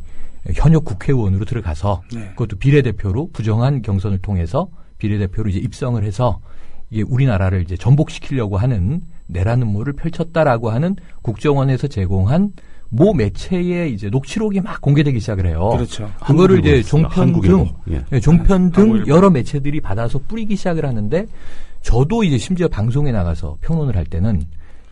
현역 국회의원으로 들어가서 그것도 비례대표로 부정한 경선을 통해서 비례대표로 이제 입성을 해서 이게 우리나라를 이제 전복시키려고 하는 내라는 모를 펼쳤다라고 하는 국정원에서 제공한 모 매체의 이제 녹취록이 막 공개되기 시작을 해요. 그렇죠. 그거를 이제 종편 등 여러 매체들이 받아서 뿌리기 시작을 하는데 저도 이제 심지어 방송에 나가서 평론을 할 때는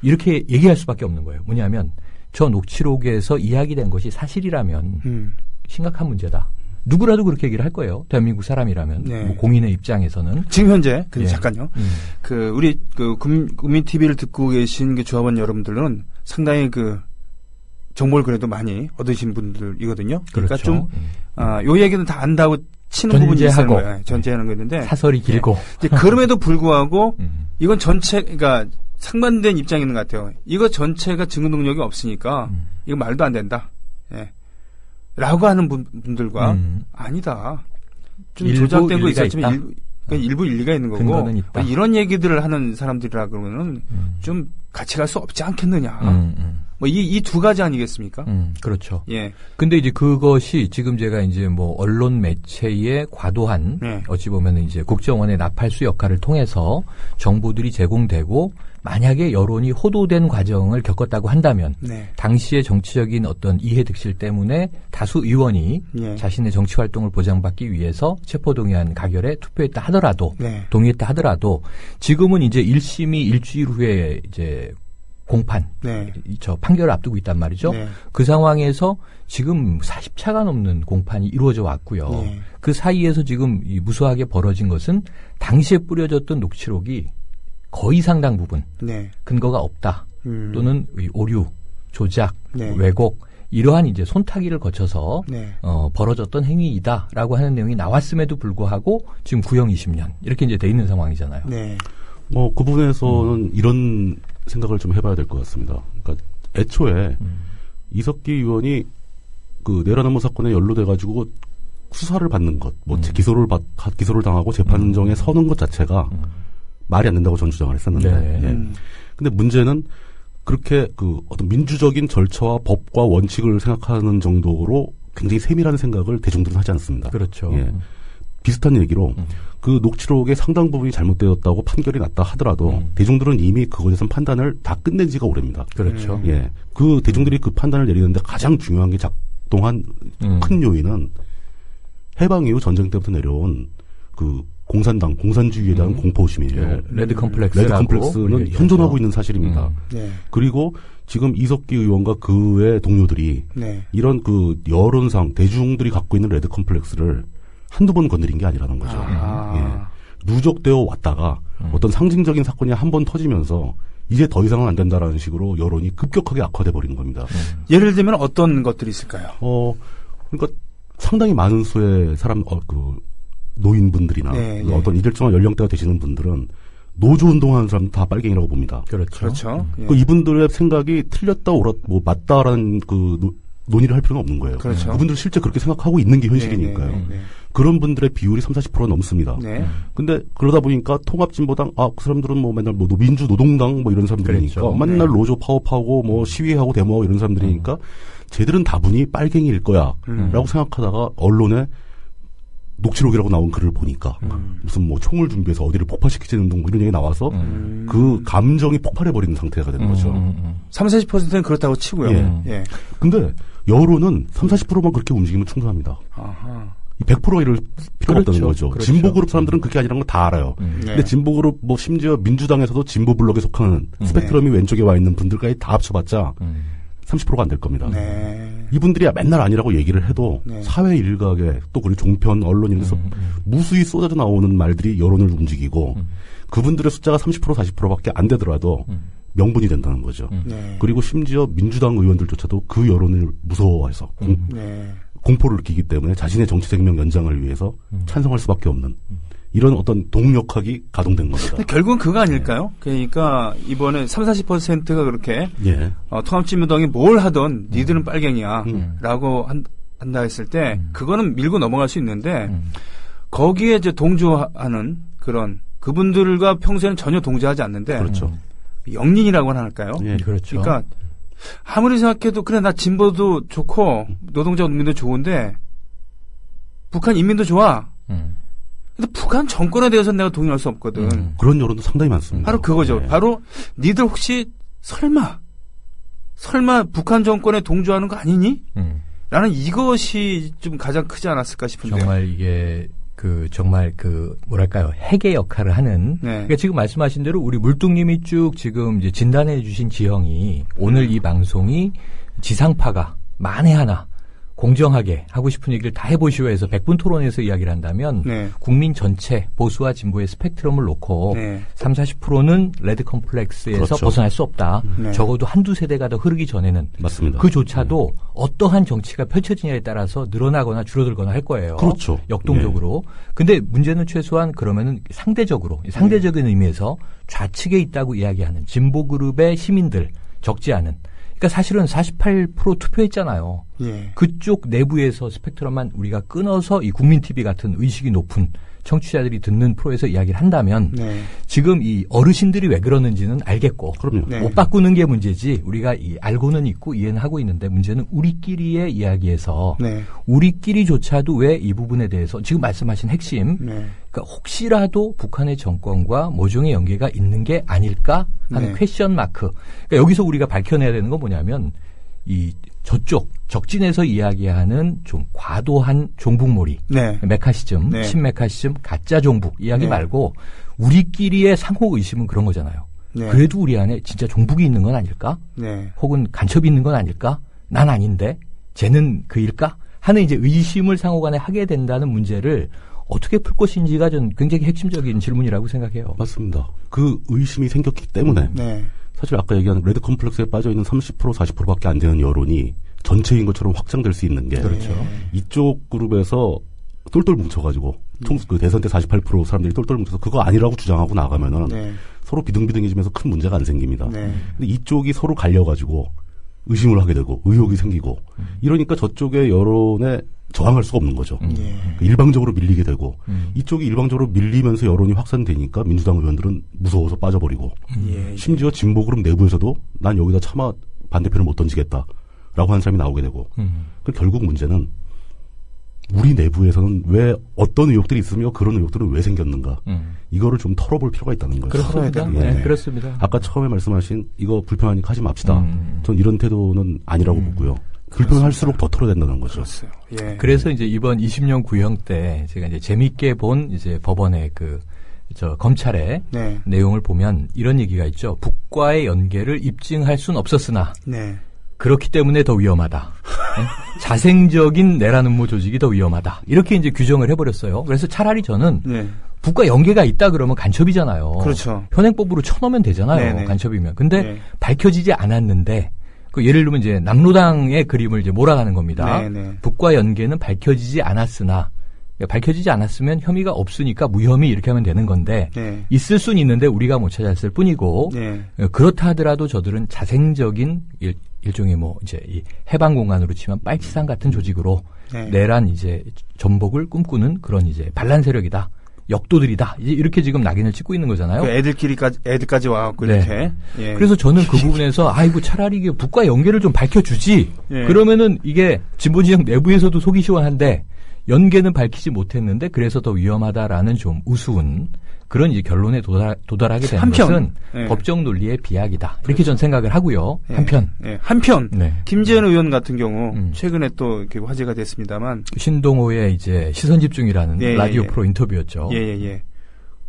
이렇게 얘기할 수밖에 없는 거예요. 뭐냐면 저 녹취록에서 이야기된 것이 사실이라면 심각한 문제다. 누구라도 그렇게 얘기를 할 거예요. 대한민국 사람이라면 뭐 공인의 입장에서는 지금 현재 잠깐요. 그 우리 그 국민 TV를 듣고 계신 그 조합원 여러분들은 상당히 그 정보를 그래도 많이 얻으신 분들이거든요. 그러니까 그렇죠. 요 얘기는 다 안다고 치는 부분이 있는 거예요. 전제하는 거였는데 사설이 길고 이제 그럼에도 불구하고 이건 전체 그러니까 상반된 입장이 있는 것 같아요. 이거 전체가 증거 능력이 없으니까 이거 말도 안 된다. 라고 하는 분들과 아니다. 좀 조작된 거 있었지만 일부 일리가 있는 거고 이런 얘기들을 하는 사람들이라 그러면은 좀 같이 갈 수 없지 않겠느냐. 뭐 이 두 가지 아니겠습니까? 그렇죠. 근데 이제 그것이 지금 제가 이제 뭐 언론 매체의 과도한 어찌 보면은 이제 국정원의 나팔수 역할을 통해서 정보들이 제공되고 만약에 여론이 호도된 과정을 겪었다고 한다면 당시의 정치적인 어떤 이해득실 때문에 다수 의원이 자신의 정치 활동을 보장받기 위해서 체포동의안 가결에 투표했다 하더라도 동의했다 하더라도 지금은 이제 1심이 일주일 후에 이제 공판, 저 판결을 앞두고 있단 말이죠. 그 상황에서 지금 40차가 넘는 공판이 이루어져 왔고요. 그 사이에서 지금 이 무수하게 벌어진 것은 당시에 뿌려졌던 녹취록이 거의 상당 부분 근거가 없다. 또는 오류, 조작, 왜곡 이러한 이제 손타기를 거쳐서 벌어졌던 행위이다라고 하는 내용이 나왔음에도 불구하고 지금 구형 20년 이렇게 이제 돼 있는 상황이잖아요. 그 부분에서는 이런 생각을 좀 해봐야 될 것 같습니다. 그러니까 애초에 이석기 의원이 그 내란음모 사건에 연루돼가지고 수사를 받는 것, 뭐 기소를 당하고 재판정에 서는 것 자체가 말이 안 된다고 전 주장을 했었는데, 근데 문제는 그렇게 그 어떤 민주적인 절차와 법과 원칙을 생각하는 정도로 굉장히 세밀한 생각을 대중들은 하지 않습니다. 그렇죠. 비슷한 얘기로 그 녹취록의 상당 부분이 잘못되었다고 판결이 났다 하더라도 대중들은 이미 그것에 대한 판단을 다 끝낸 지가 오래입니다. 그렇죠. 그 대중들이 그 판단을 내리는데 가장 중요한 게 작동한 큰 요인은 해방 이후 전쟁 때부터 내려온 그 공산주의에 대한 공포심이에요. 레드 컴플렉스는 현존하고 있는 사실입니다. 그리고 지금 이석기 의원과 그의 동료들이 이런 그 여론상 대중들이 갖고 있는 레드 컴플렉스를 한두 번 건드린 게 아니라는 거죠. 누적되어 왔다가 어떤 상징적인 사건이 한 번 터지면서 이제 더 이상은 안 된다라는 식으로 여론이 급격하게 악화돼 버리는 겁니다. 예를 들면 어떤 것들이 있을까요? 그러니까 상당히 많은 수의 노인분들이나 어떤 일정한 연령대가 되시는 분들은 노조 운동하는 사람들 다 빨갱이라고 봅니다. 그렇죠. 이분들의 생각이 틀렸다 맞다라는 논의를 할 필요는 없는 거예요. 그렇죠. 그분들은 실제 그렇게 생각하고 있는 게 현실이니까요. 그런 분들의 비율이 30%가 넘습니다. 근데 그러다 보니까 통합진보당, 그 사람들은 뭐 맨날 뭐 민주노동당 뭐 이런 사람들이니까 그렇죠. 맨날 노조 파업하고 뭐 시위하고 데모하고 이런 사람들이니까 쟤들은 다분히 빨갱이일 거야 라고 생각하다가 언론에 녹취록이라고 나온 글을 보니까 무슨 뭐 총을 준비해서 어디를 폭파시키자는 등 뭐 이런 얘기 나와서 그 감정이 폭발해버리는 상태가 되는 거죠. 30-40%는 그렇다고 치고요. 근데 여론은 30-40%만 그렇게 움직이면 충분합니다. 100% 이럴 필요가 그렇죠. 없다는 거죠. 그렇죠. 진보 그룹 사람들은 그게 아니라는 걸 다 알아요. 근데 진보 그룹 뭐 심지어 민주당에서도 진보 블록에 속하는 스펙트럼이 왼쪽에 와 있는 분들까지 다 합쳐봤자 30%가 안 될 겁니다. 이분들이 맨날 아니라고 얘기를 해도 사회 일각에 또 그리고 종편 언론 이런데서 무수히 쏟아져 나오는 말들이 여론을 움직이고 그분들의 숫자가 30% 40%밖에 안 되더라도 명분이 된다는 거죠. 그리고 심지어 민주당 의원들조차도 그 여론을 무서워해서 공포를 느끼기 때문에 자신의 정치 생명 연장을 위해서 찬성할 수밖에 없는 이런 어떤 동력학이 가동된 겁니다. 결국은 그거 아닐까요? 그러니까 이번에 30-40%가 그렇게 통합진보당이 뭘 하던 니들은 빨갱이야 라고 한다 했을 때 그거는 밀고 넘어갈 수 있는데 거기에 이제 동조하는 그런 그분들과 평소에는 전혀 동조하지 않는데 그렇죠. 영린이라고 할까요? 그렇죠. 그러니까 아무리 생각해도 그래 나 진보도 좋고 노동자 농민도 좋은데 북한 인민도 좋아. 근데 북한 정권에 대해서는 내가 동의할 수 없거든. 그런 여론도 상당히 많습니다. 바로 그거죠. 바로 니들 혹시 설마 북한 정권에 동조하는 거 아니니? 라는 이것이 좀 가장 크지 않았을까 싶은데요. 정말 이게 정말 뭐랄까요, 핵의 역할을 하는. 그러니까 지금 말씀하신 대로 우리 물뚱님이 쭉 지금 이제 진단해 주신 지형이 오늘 이 방송이 지상파가 만에 하나 공정하게 하고 싶은 얘기를 다 해보시오 해서 100분 토론에서 이야기를 한다면 국민 전체 보수와 진보의 스펙트럼을 놓고 30-40%는 레드 컴플렉스에서 그렇죠. 벗어날 수 없다. 적어도 한두 세대가 더 흐르기 전에는 맞습니다. 그조차도 어떠한 정치가 펼쳐지냐에 따라서 늘어나거나 줄어들거나 할 거예요. 그렇죠. 역동적으로. 근데 문제는 최소한 그러면은 상대적인 의미에서 좌측에 있다고 이야기하는 진보 그룹의 시민들 적지 않은. 그러니까 사실은 48% 투표했잖아요. 그쪽 내부에서 스펙트럼만 우리가 끊어서 이 국민 TV 같은 의식이 높은 청취자들이 듣는 프로에서 이야기를 한다면 지금 이 어르신들이 왜 그러는지는 알겠고 못 바꾸는 게 문제지 우리가 알고는 있고 이해는 하고 있는데 문제는 우리끼리의 이야기에서 우리끼리조차도 왜 이 부분에 대해서 지금 말씀하신 핵심 그러니까 혹시라도 북한의 정권과 모종의 연계가 있는 게 아닐까 하는 퀘션 마크. 그러니까 여기서 우리가 밝혀내야 되는 건 뭐냐면 이 저쪽 적진에서 이야기하는 좀 과도한 종북몰이, 메카시즘, 친메카시즘, 가짜 종북 이야기 말고 우리끼리의 상호 의심은 그런 거잖아요. 그래도 우리 안에 진짜 종북이 있는 건 아닐까? 혹은 간첩이 있는 건 아닐까? 난 아닌데 쟤는 그일까? 하는 이제 의심을 상호간에 하게 된다는 문제를 어떻게 풀 것인지가 전 굉장히 핵심적인 질문이라고 생각해요. 맞습니다. 그 의심이 생겼기 때문에 사실 아까 얘기한 레드 컴플렉스에 빠져있는 30% 40%밖에 안 되는 여론이 전체인 것처럼 확장될 수 있는 게 이쪽 그룹에서 똘똘 뭉쳐가지고 그 대선 때 48% 사람들이 똘똘 뭉쳐서 그거 아니라고 주장하고 나가면은 서로 비등비등해지면서 큰 문제가 안 생깁니다. 근데 이쪽이 서로 갈려가지고 의심을 하게 되고 의혹이 생기고 이러니까 저쪽의 여론에 저항할 수가 없는 거죠. 일방적으로 밀리게 되고 이쪽이 일방적으로 밀리면서 여론이 확산되니까 민주당 의원들은 무서워서 빠져버리고 심지어 진보 그룹 내부에서도 난 여기다 차마 반대편을 못 던지겠다라고 하는 사람이 나오게 되고 결국 문제는 우리 내부에서는 왜 어떤 의혹들이 있으며 그런 의혹들은 왜 생겼는가 이거를 좀 털어볼 필요가 있다는 거죠. 그렇습니다. 네, 그렇습니다. 아까 처음에 말씀하신 이거 불편하니까 하지 맙시다. 전 이런 태도는 아니라고 보고요. 불편할수록 더 털어댄다는 거죠. 그래서 이제 이번 20년 구형 때 제가 이제 재밌게 본 이제 법원의 검찰의 내용을 보면 이런 얘기가 있죠. 북과의 연계를 입증할 순 없었으나 그렇기 때문에 더 위험하다. 자생적인 내란 음모 조직이 더 위험하다. 이렇게 이제 규정을 해버렸어요. 그래서 차라리 저는 북과 연계가 있다 그러면 간첩이잖아요. 그렇죠. 현행법으로 쳐넣으면 되잖아요. 간첩이면. 근데 밝혀지지 않았는데 예를 들면 이제 남로당의 그림을 이제 몰아가는 겁니다. 북과 연계는 밝혀지지 않았으나 밝혀지지 않았으면 혐의가 없으니까 무혐의 이렇게 하면 되는 건데 있을 수는 있는데 우리가 못 찾았을 뿐이고 그렇다 하더라도 저들은 자생적인 일종의 뭐 이제 이 해방 공간으로 치면 빨치산 같은 조직으로 내란 이제 전복을 꿈꾸는 그런 이제 반란 세력이다. 역도들이다. 이제 이렇게 지금 낙인을 찍고 있는 거잖아요. 애들까지 와갖고 이렇게. 그래서 저는 그 부분에서 아이고 차라리 이게 북과 연계를 좀 밝혀주지. 그러면은 이게 진보진영 내부에서도 속이 시원한데 연계는 밝히지 못했는데 그래서 더 위험하다라는 좀 우스운 그런 이제 결론에 도달하게 되는 것은 법적 논리의 비약이다. 이렇게 전 생각을 하고요. 한편 김재현 의원 같은 경우 최근에 또 이렇게 화제가 됐습니다만 신동호의 이제 시선 집중이라는 라디오 프로 인터뷰였죠.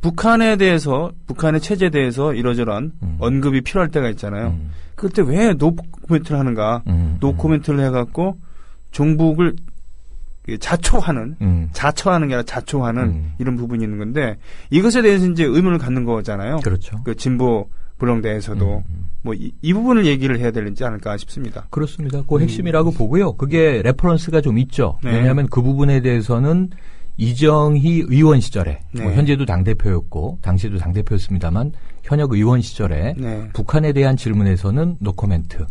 북한에 대해서 북한의 체제에 대해서 이러저러한 언급이 필요할 때가 있잖아요. 그때 왜 노 코멘트를 하는가? 노 코멘트를 해갖고 종북을 자초하는 자처하는 게 아니라 자초하는 이런 부분이 있는 건데 이것에 대해서 이제 의문을 갖는 거잖아요. 그렇죠. 그 진보 블록내에서도 뭐 이 부분을 얘기를 해야 되지 않을까 싶습니다. 그렇습니다. 그 핵심이라고 보고요. 그게 레퍼런스가 좀 있죠. 왜냐하면 그 부분에 대해서는 이정희 의원 시절에 뭐 현재도 당대표였고 당시에도 당대표였습니다만 현역 의원 시절에 북한에 대한 질문에서는 노코멘트.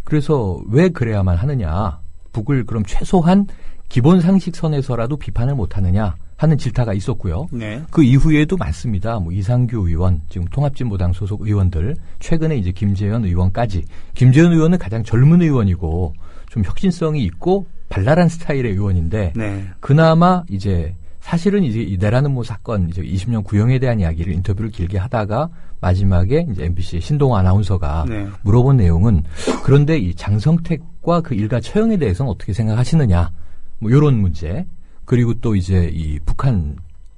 그래서 왜 그래야만 하느냐. 북을 그럼 최소한 기본 상식선에서라도 비판을 못하느냐 하는 질타가 있었고요. 그 이후에도 많습니다. 뭐 이상규 의원, 지금 통합진보당 소속 의원들, 최근에 이제 김재현 의원까지. 김재현 의원은 가장 젊은 의원이고 좀 혁신성이 있고 발랄한 스타일의 의원인데 그나마 이제 사실은 이제 이 내라는 모 사건 이제 20년 구형에 대한 이야기를 인터뷰를 길게 하다가 마지막에 이제 MBC의 신동호 아나운서가 물어본 내용은 그런데 이 장성택과 그 일가 처형에 대해서는 어떻게 생각하시느냐 뭐 이런 문제 그리고 또 이제 이 북한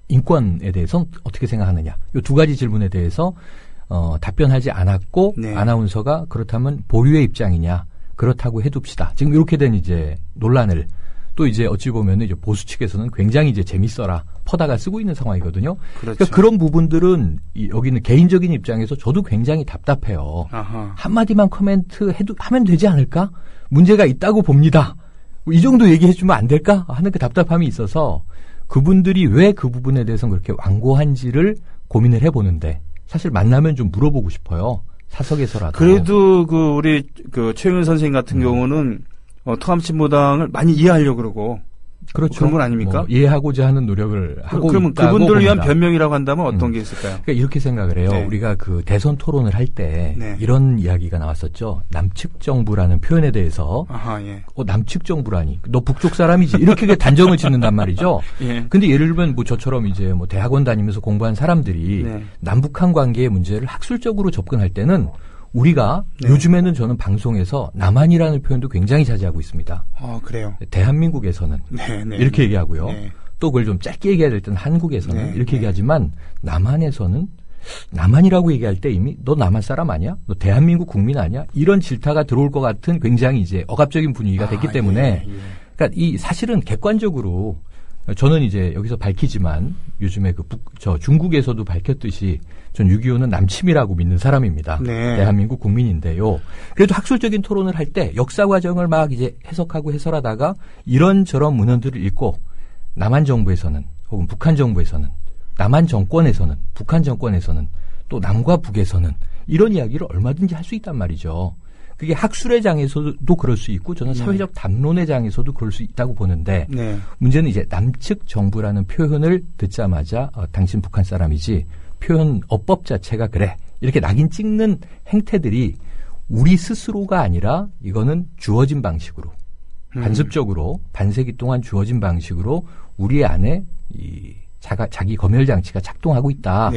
인권에 대해서는 어떻게 생각하느냐 이 두 가지 질문에 대해서 답변하지 않았고 아나운서가 그렇다면 보류의 입장이냐 그렇다고 해둡시다. 지금 이렇게 된 이제 논란을 또 이제 어찌 보면 이제 보수 측에서는 굉장히 이제 재밌어라 퍼다가 쓰고 있는 상황이거든요. 그러니까 그런 부분들은 여기는 개인적인 입장에서 저도 굉장히 답답해요. 한마디만 코멘트 하면 되지 않을까? 문제가 있다고 봅니다. 이 정도 얘기해주면 안 될까? 하는 그 답답함이 있어서 그분들이 왜 그 부분에 대해서는 그렇게 완고한지를 고민을 해보는데 사실 만나면 좀 물어보고 싶어요. 사석에서라도. 그래도 우리 최영일 선생님 같은 경우는 통합진보당을 많이 이해하려고 그러고. 그렇죠. 그런 건 아닙니까? 뭐 이해하고자 하는 노력을 하고 그러면 있다고 그분들을 위한 봅니다. 변명이라고 한다면 어떤 게 있을까요? 그러니까 이렇게 생각을 해요. 우리가 그 대선 토론을 할 때 이런 이야기가 나왔었죠. 남측 정부라는 표현에 대해서 남측 정부라니 너 북쪽 사람이지 이렇게 단정을 짓는단 말이죠. 근데 예를 들면 뭐 저처럼 이제 뭐 대학원 다니면서 공부한 사람들이 남북한 관계의 문제를 학술적으로 접근할 때는 우리가 요즘에는 저는 방송에서 남한이라는 표현도 굉장히 자제하고 있습니다. 그래요? 대한민국에서는 이렇게 얘기하고요. 또 그걸 좀 짧게 얘기해야 될 때는 한국에서는 이렇게 얘기하지만 남한에서는 남한이라고 얘기할 때 이미 너 남한 사람 아니야? 너 대한민국 국민 아니야? 이런 질타가 들어올 것 같은 굉장히 이제 억압적인 분위기가 됐기 때문에 그러니까 이 사실은 객관적으로 저는 이제 여기서 밝히지만 요즘에 중국에서도 밝혔듯이 전 6.25는 남침이라고 믿는 사람입니다. 대한민국 국민인데요. 그래도 학술적인 토론을 할 때 역사 과정을 막 이제 해석하고 해설하다가 이런저런 문헌들을 읽고 남한 정부에서는 혹은 북한 정부에서는 남한 정권에서는 북한 정권에서는 또 남과 북에서는 이런 이야기를 얼마든지 할 수 있단 말이죠. 그게 학술의 장에서도 그럴 수 있고 저는 사회적 담론의 장에서도 그럴 수 있다고 보는데 문제는 이제 남측 정부라는 표현을 듣자마자 당신 북한 사람이지 표현 어법 자체가 그래 이렇게 낙인 찍는 행태들이 우리 스스로가 아니라 이거는 주어진 방식으로 간섭적으로 반세기 동안 주어진 방식으로 우리 안에 자기 검열 장치가 작동하고 있다.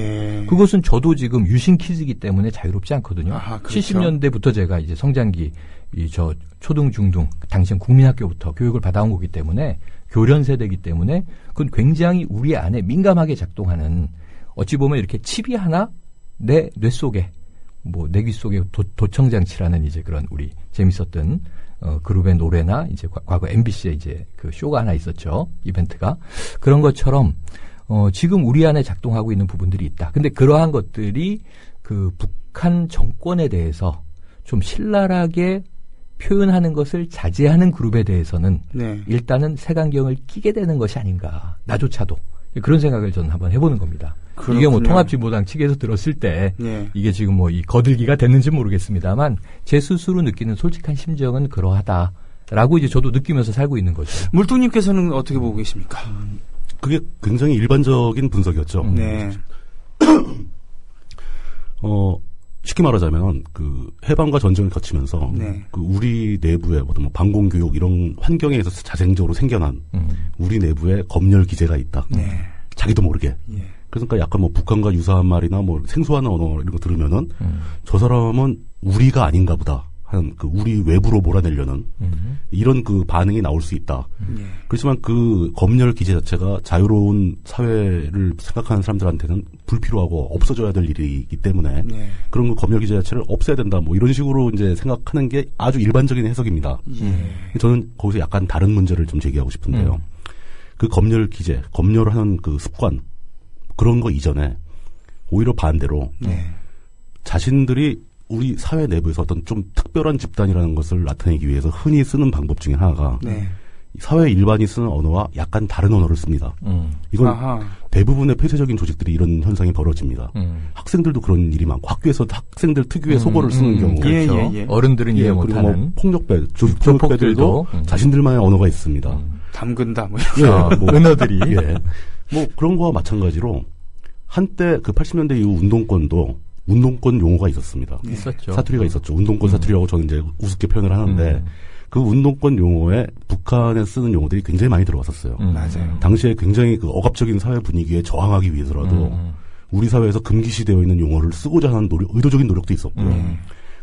그것은 저도 지금 유신 키즈이기 때문에 자유롭지 않거든요. 그렇죠. 70년대부터 제가 이제 성장기 초등 중등 당시엔 국민학교부터 교육을 받아온 거기 때문에 교련 세대이기 때문에 그건 굉장히 우리 안에 민감하게 작동하는 어찌 보면 이렇게 칩이 하나 내 뇌 속에 내 귀 속에 도청 장치라는 이제 그런 우리 재밌었던 그룹의 노래나 이제 과거 MBC에 이제 그 쇼가 하나 있었죠. 이벤트가 그런 것처럼 지금 우리 안에 작동하고 있는 부분들이 있다. 근데 그러한 것들이 그 북한 정권에 대해서 좀 신랄하게 표현하는 것을 자제하는 그룹에 대해서는 일단은 색안경을 끼게 되는 것이 아닌가. 나조차도. 그런 생각을 저는 한번 해보는 겁니다. 그렇군요. 이게 뭐 통합진보당 측에서 들었을 때 이게 지금 뭐 이 거들기가 됐는지 모르겠습니다만 제 스스로 느끼는 솔직한 심정은 그러하다라고 이제 저도 느끼면서 살고 있는 거죠. 물뚱님께서는 어떻게 보고 계십니까? 그게 굉장히 일반적인 분석이었죠. 쉽게 말하자면 그 해방과 전쟁을 거치면서 그 우리 내부에 어떤 뭐 방공교육 이런 환경에 있어서 자생적으로 생겨난 우리 내부에 검열 기제가 있다. 자기도 모르게 그러니까 약간 뭐 북한과 유사한 말이나 뭐 생소한 언어 이런 거 들으면은 저 사람은 우리가 아닌가 보다 하는 그 우리 외부로 몰아내려는 이런 그 반응이 나올 수 있다. 그렇지만 그 검열 기제 자체가 자유로운 사회를 생각하는 사람들한테는 불필요하고 없어져야 될 일이기 때문에 그런 그 검열 기제 자체를 없애야 된다. 뭐 이런 식으로 이제 생각하는 게 아주 일반적인 해석입니다. 저는 거기서 약간 다른 문제를 좀 제기하고 싶은데요. 그 검열 기제, 검열하는 그 습관 그런 거 이전에 오히려 반대로 자신들이 우리 사회 내부에서 어떤 좀 특별한 집단이라는 것을 나타내기 위해서 흔히 쓰는 방법 중에 하나가 사회 일반이 쓰는 언어와 약간 다른 언어를 씁니다. 이건 대부분의 폐쇄적인 조직들이 이런 현상이 벌어집니다. 학생들도 그런 일이 많고 학교에서 학생들 특유의 속어를 쓰는 경우 그렇죠. 어른들은 이해 못하는 그리고 뭐 폭력배, 조폭배들도 자신들만의 언어가 있습니다. 담근다 뭐 뭐 은어들이 뭐 그런 거와 마찬가지로 한때 그 80년대 이후 운동권도 운동권 용어가 있었습니다. 있었죠. 사투리가 있었죠. 운동권 사투리라고 저는 이제 우습게 표현을 하는데 그 운동권 용어에 북한에 쓰는 용어들이 굉장히 많이 들어왔었어요. 맞아요. 당시에 굉장히 그 억압적인 사회 분위기에 저항하기 위해서라도 우리 사회에서 금기시되어 있는 용어를 쓰고자 하는 의도적인 노력도 있었고요.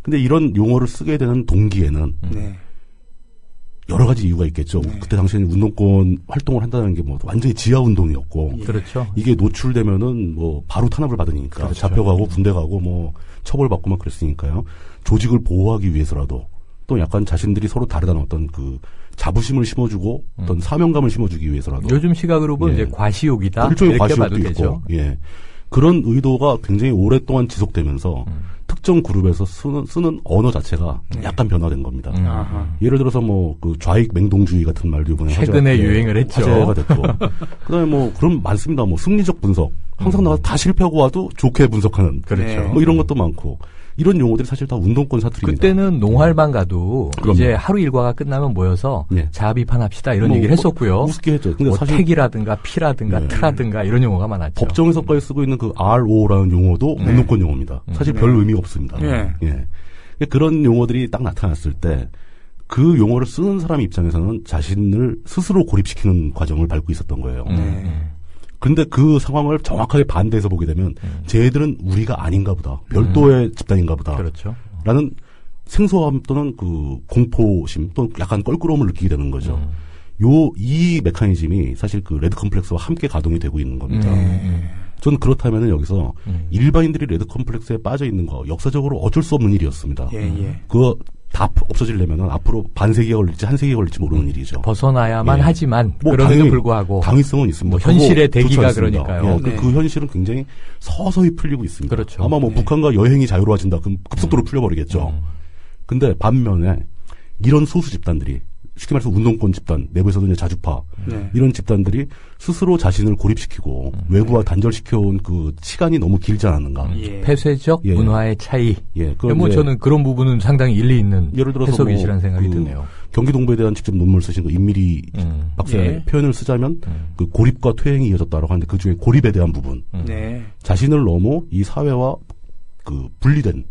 근데 이런 용어를 쓰게 되는 동기에는 여러 가지 이유가 있겠죠. 그때 당시에는 운동권 활동을 한다는 게 뭐 완전히 지하 운동이었고, 그렇죠. 이게 노출되면은 뭐 바로 탄압을 받으니까 그렇죠. 잡혀가고 군대 가고 뭐 처벌받고 막 그랬으니까요. 조직을 보호하기 위해서라도 또 약간 자신들이 서로 다르다는 어떤 그 자부심을 심어주고 어떤 사명감을 심어주기 위해서라도 요즘 시각으로 보면 이제 과시욕이다 일종의 이렇게 과시욕도 봐도 있고, 되죠. 그런 의도가 굉장히 오랫동안 지속되면서 특정 그룹에서 쓰는 언어 자체가 약간 변화된 겁니다. 예를 들어서 뭐 그 좌익 맹동주의 같은 말도 이번에 최근에 유행을 했죠. 화제가 됐고, 그다음에 뭐 그런 많습니다. 뭐 승리적 분석, 항상 나가 다 실패하고 와도 좋게 분석하는, 그렇죠. 뭐 이런 것도 많고. 이런 용어들이 사실 다 운동권 사투리입니다. 그때는 농활만 가도 이제 하루 일과가 끝나면 모여서 자아 비판합시다 이런 얘기를 했었고요. 우습게 했죠. 근데 뭐 사실 택이라든가 피라든가 트라든가 이런 용어가 많았죠. 법정에서까지 쓰고 있는 그 RO라는 용어도 운동권 용어입니다. 사실 별 의미가 없습니다. 그런 용어들이 딱 나타났을 때 그 용어를 쓰는 사람 입장에서는 자신을 스스로 고립시키는 과정을 밟고 있었던 거예요. 근데 그 상황을 정확하게 반대해서 보게 되면 쟤들은 우리가 아닌가 보다. 별도의 집단인가 보다. 그렇죠. 라는 생소함 또는 그 공포심 또는 약간 껄끄러움을 느끼게 되는 거죠. 이 메커니즘이 사실 그 레드 컴플렉스와 함께 가동이 되고 있는 겁니다. 저는 그렇다면은 여기서 일반인들이 레드 컴플렉스에 빠져 있는 거 역사적으로 어쩔 수 없는 일이었습니다. 그거 다 없어지려면은 앞으로 반세기가 걸릴지 한 세기가 걸릴지 모르는 일이죠. 벗어나야만 하지만 뭐 그럼에도 불구하고 당위성은 있습니다. 뭐 현실의 대기가 그러니까요. 그 현실은 굉장히 서서히 풀리고 있습니다. 그렇죠. 아마 뭐 북한과 여행이 자유로워진다. 그럼 급속도로 풀려버리겠죠. 근데 반면에 이런 소수 집단들이 쉽게 말해서 운동권 집단, 내부에서도 이제 자주파, 이런 집단들이 스스로 자신을 고립시키고 외부와 단절시켜온 그 시간이 너무 길지 않았는가. 폐쇄적 문화의 차이. 뭐 저는 그런 부분은 상당히 일리 있는 예를 들어서 해석이시라는 생각이 드네요. 경기 동부에 대한 직접 논문을 쓰신 그 임미리 박사의 표현을 쓰자면 그 고립과 퇴행이 이어졌다라고 하는데 그 중에 고립에 대한 부분. 자신을 너무 이 사회와 그 분리된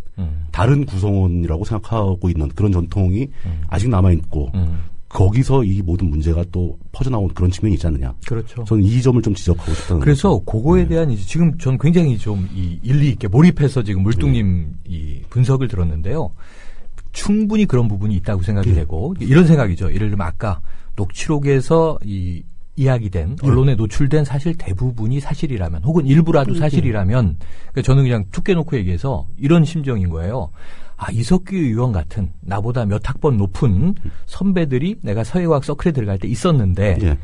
다른 구성원이라고 생각하고 있는 그런 전통이 아직 남아있고 거기서 이 모든 문제가 또 퍼져나온 그런 측면이 있지 않느냐. 그렇죠. 저는 이 점을 좀 지적하고 싶다는 그래서 거죠. 그거에 대한 이제 지금 전 굉장히 좀 이 일리 있게 몰입해서 지금 물뚱님 이 분석을 들었는데요. 충분히 그런 부분이 있다고 생각이 되고 이런 생각이죠. 예를 들면 아까 녹취록에서 이야기된 언론에 노출된 사실 대부분이 사실이라면 혹은 일부라도 사실이라면 그러니까 저는 그냥 툭 깨놓고 얘기해서 이런 심정인 거예요. 이석규 의원 같은 나보다 몇 학번 높은 선배들이 내가 사회과학 서클에 들어갈 때 있었는데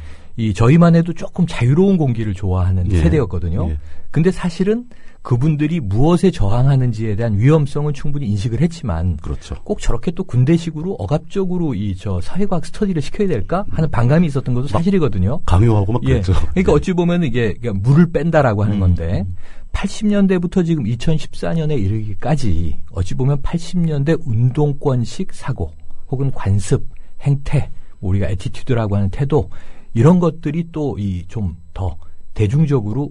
저희만 해도 조금 자유로운 공기를 좋아하는 세대였거든요. 근데 사실은 그분들이 무엇에 저항하는지에 대한 위험성은 충분히 인식을 했지만 꼭 저렇게 또 군대식으로 억압적으로 사회과학 스터디를 시켜야 될까 하는 반감이 있었던 것도 사실이거든요. 강요하고 막 그랬죠. 그러니까 어찌 보면 이게 물을 뺀다라고 하는 건데 80년대부터 지금 2014년에 이르기까지 어찌 보면 80년대 운동권식 사고 혹은 관습, 행태, 우리가 애티튜드라고 하는 태도 이런 것들이 또 좀 더 대중적으로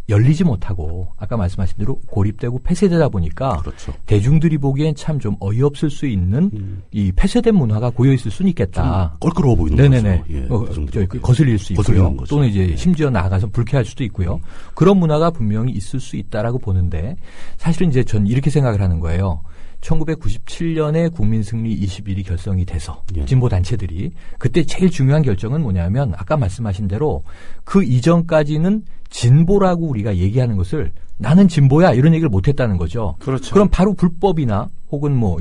열리지 못하고 아까 말씀하신 대로 고립되고 폐쇄되다 보니까 그렇죠. 대중들이 보기엔 참 좀 어이없을 수 있는 이 폐쇄된 문화가 고여 있을 수는 있겠다. 껄끄러워 보이는 네네네. 거죠. 예, 거슬릴 수 있고요. 또는 이제 심지어 나아가서 불쾌할 수도 있고요. 그런 문화가 분명히 있을 수 있다라고 보는데 사실은 이제 전 이렇게 생각을 하는 거예요. 1997년에 국민승리 21이 결성이 돼서 진보 단체들이 그때 제일 중요한 결정은 뭐냐면 아까 말씀하신 대로 그 이전까지는 진보라고 우리가 얘기하는 것을 나는 진보야 이런 얘기를 못했다는 거죠. 그렇죠. 그럼 바로 불법이나 혹은 뭐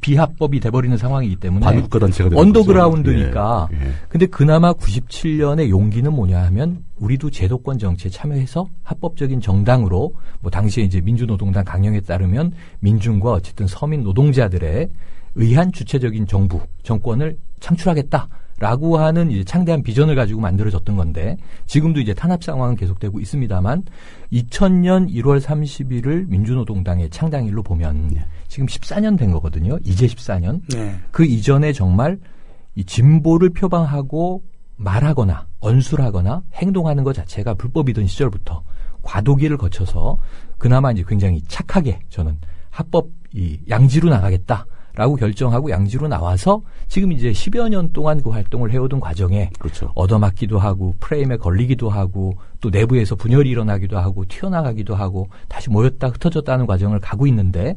비합법이 돼버리는 상황이기 때문에 반국가 단체가 언더그라운드니까. 근데 그나마 97년의 용기는 뭐냐 하면 우리도 제도권 정치에 참여해서 합법적인 정당으로 뭐 당시에 이제 민주노동당 강령에 따르면 민중과 어쨌든 서민 노동자들의 의한 주체적인 정권을 창출하겠다라고 하는 이제 창대한 비전을 가지고 만들어졌던 건데 지금도 이제 탄압 상황은 계속되고 있습니다만 2000년 1월 30일을 민주노동당의 창당일로 보면 지금 14년 된 거거든요. 이제 14년. 그 이전에 정말 이 진보를 표방하고 말하거나 언술하거나 행동하는 것 자체가 불법이던 시절부터 과도기를 거쳐서 그나마 이제 굉장히 착하게 저는 합법 이 양지로 나가겠다라고 결정하고 양지로 나와서 지금 이제 10여 년 동안 그 활동을 해오던 과정에 그렇죠. 얻어맞기도 하고 프레임에 걸리기도 하고 또 내부에서 분열이 일어나기도 하고 튀어나가기도 하고 다시 모였다 흩어졌다는 과정을 가고 있는데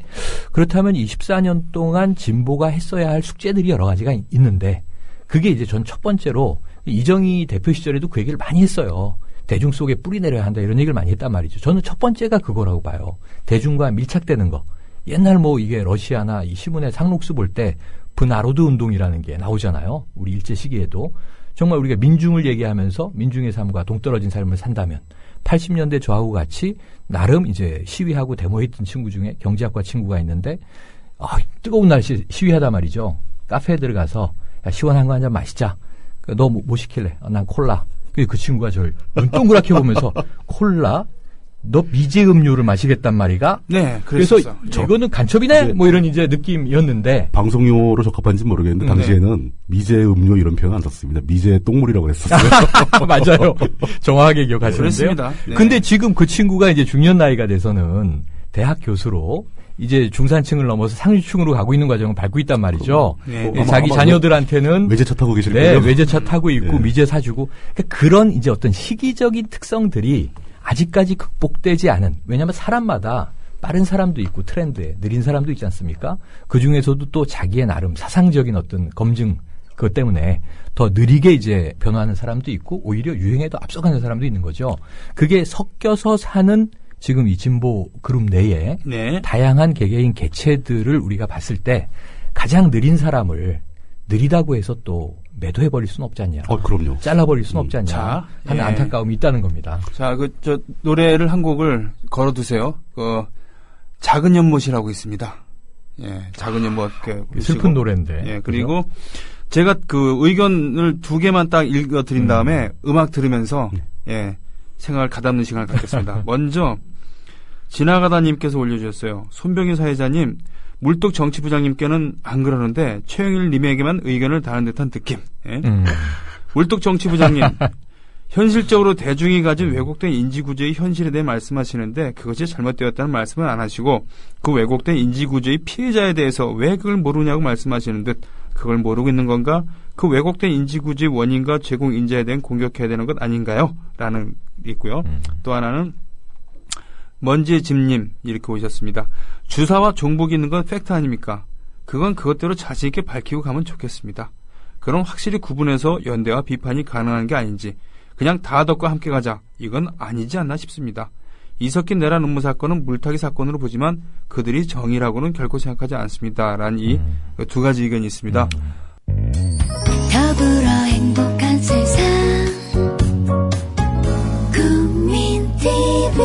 그렇다면 24년 동안 진보가 했어야 할 숙제들이 여러 가지가 있는데 그게 이제 전 첫 번째로 이정희 대표 시절에도 그 얘기를 많이 했어요. 대중 속에 뿌리 내려야 한다 이런 얘기를 많이 했단 말이죠. 저는 첫 번째가 그거라고 봐요. 대중과 밀착되는 거. 옛날 뭐 이게 러시아나 이 신문의 상록수 볼 때 브나로드 운동이라는 게 나오잖아요. 우리 일제 시기에도. 정말 우리가 민중을 얘기하면서 민중의 삶과 동떨어진 삶을 산다면 80년대 저하고 같이 나름 이제 시위하고 데모했던 친구 중에 경제학과 친구가 있는데 뜨거운 날씨 시위하다 말이죠. 카페에 들어가서 야, 시원한 거 한 잔 마시자. 너 뭐 시킬래? 난 콜라. 그 친구가 저를 눈 동그랗게 보면서 콜라? 너 미제 음료를 마시겠단 말이가? 네, 그래서 이거는 간첩이네? 뭐 이런 이제 느낌이었는데. 방송용어로 적합한지 모르겠는데, 당시에는 미제 음료 이런 표현 안 썼습니다. 미제 똥물이라고 했었어요. 맞아요. 정확하게 기억하시는데요. 그렇습니다. 네. 근데 지금 그 친구가 이제 중년 나이가 돼서는 대학 교수로 이제 중산층을 넘어서 상류층으로 가고 있는 과정을 밟고 있단 말이죠. 자기 자녀들한테는 외제차 타고 계실 거예요. 외제차 타고 있고 미제 사주고 그런 이제 어떤 시기적인 특성들이 아직까지 극복되지 않은 왜냐하면 사람마다 빠른 사람도 있고 트렌드에 느린 사람도 있지 않습니까? 그중에서도 또 자기의 나름 사상적인 어떤 검증 그것 때문에 더 느리게 이제 변화하는 사람도 있고 오히려 유행에도 앞서가는 사람도 있는 거죠. 그게 섞여서 사는 지금 이 진보 그룹 내에 다양한 개개인 개체들을 우리가 봤을 때 가장 느린 사람을 느리다고 해서 또 매도해버릴 수는 없지 않냐. 그럼요. 잘라버릴 수는 없지 않냐. 하는 안타까움이 있다는 겁니다. 자, 노래를 한 곡을 걸어두세요. 작은 연못이라고 있습니다. 예, 작은 연못. 슬픈 노래인데. 예, 그리고 제가 그 의견을 2개만 딱 읽어드린 다음에 음악 들으면서, 생각을 가담는 시간을 갖겠습니다. 먼저, 지나가다님께서 올려주셨어요. 손병희 사회자님, 물뚝 정치부장님께는 안 그러는데 최영일님에게만 의견을 다하는 듯한 느낌. 물뚝 정치부장님, 현실적으로 대중이 가진 왜곡된 인지구조의 현실에 대해 말씀하시는데 그것이 잘못되었다는 말씀은 안 하시고 그 왜곡된 인지구조의 피해자에 대해서 왜 그걸 모르냐고 말씀하시는 듯 그걸 모르고 있는 건가? 그 왜곡된 인지구조의 원인과 제공 인자에 대한 공격해야 되는 것 아닌가요? 라는 있고요. 또 하나는 먼지의 집님 이렇게 오셨습니다. 주사와 종복이 있는 건 팩트 아닙니까? 그건 그것대로 자신 있게 밝히고 가면 좋겠습니다. 그럼 확실히 구분해서 연대와 비판이 가능한 게 아닌지 그냥 다 덮고 함께 가자 이건 아니지 않나 싶습니다. 이석기 내란 음모 사건은 물타기 사건으로 보지만 그들이 정의라고는 결코 생각하지 않습니다. 라는 이 두 가지 의견이 있습니다. 더불어 행복한 세상 국민TV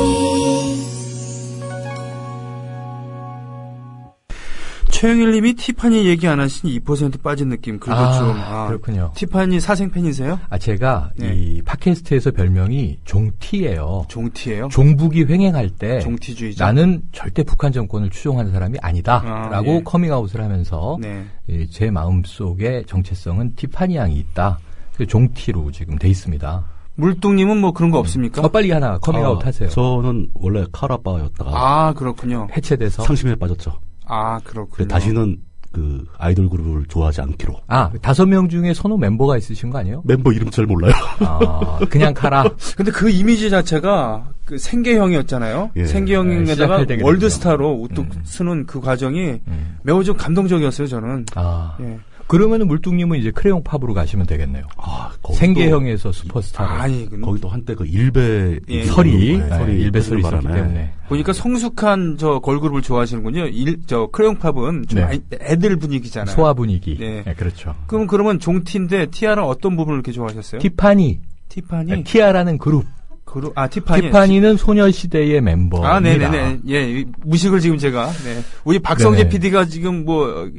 최영일님이 티파니 얘기 안 하시니 2% 빠진 느낌. 그래도 좀 그렇군요. 티파니 사생 팬이세요? 제가 이 팟캐스트에서 별명이 종티예요. 종티예요? 종북이 횡행할 때 종티주의자. 나는 절대 북한 정권을 추종하는 사람이 아니다라고 커밍아웃을 하면서 제 마음속에 정체성은 티파니 양이 있다. 종티로 지금 돼 있습니다. 물뚱님은 뭐 그런 거 없습니까? 빨리 하나 커밍아웃 하세요. 저는 원래 카라바였다가. 아, 그렇군요. 해체돼서. 상심에 빠졌죠. 아, 그렇군요. 다시는 그 아이돌 그룹을 좋아하지 않기로. 5명 중에 선호 멤버가 있으신 거 아니에요? 멤버 이름 잘 몰라요. 그냥 카라. 근데 그 이미지 자체가 그 생계형이었잖아요. 예. 생계형에다가 월드스타로 우뚝 쓰는 그 과정이 매우 좀 감동적이었어요, 저는. 예. 그러면은 물뚱님은 이제 크레용 팝으로 가시면 되겠네요. 생계형에서 슈퍼스타로. 거기도 한때 그 일베 설이 있었기 때문에. 보니까 성숙한 저 걸그룹을 좋아하시는군요. 저 크레용 팝은 좀 애들 분위기잖아요. 소아 분위기. 네. 그렇죠. 그러면 종티인데 티아라 어떤 부분을 이렇게 좋아하셨어요? 티파니. 티아라는 그룹. 티파니는 소녀시대의 멤버입니다. 네네네. 예, 무식을 지금 제가. 우리 박성재 PD가 지금 뭐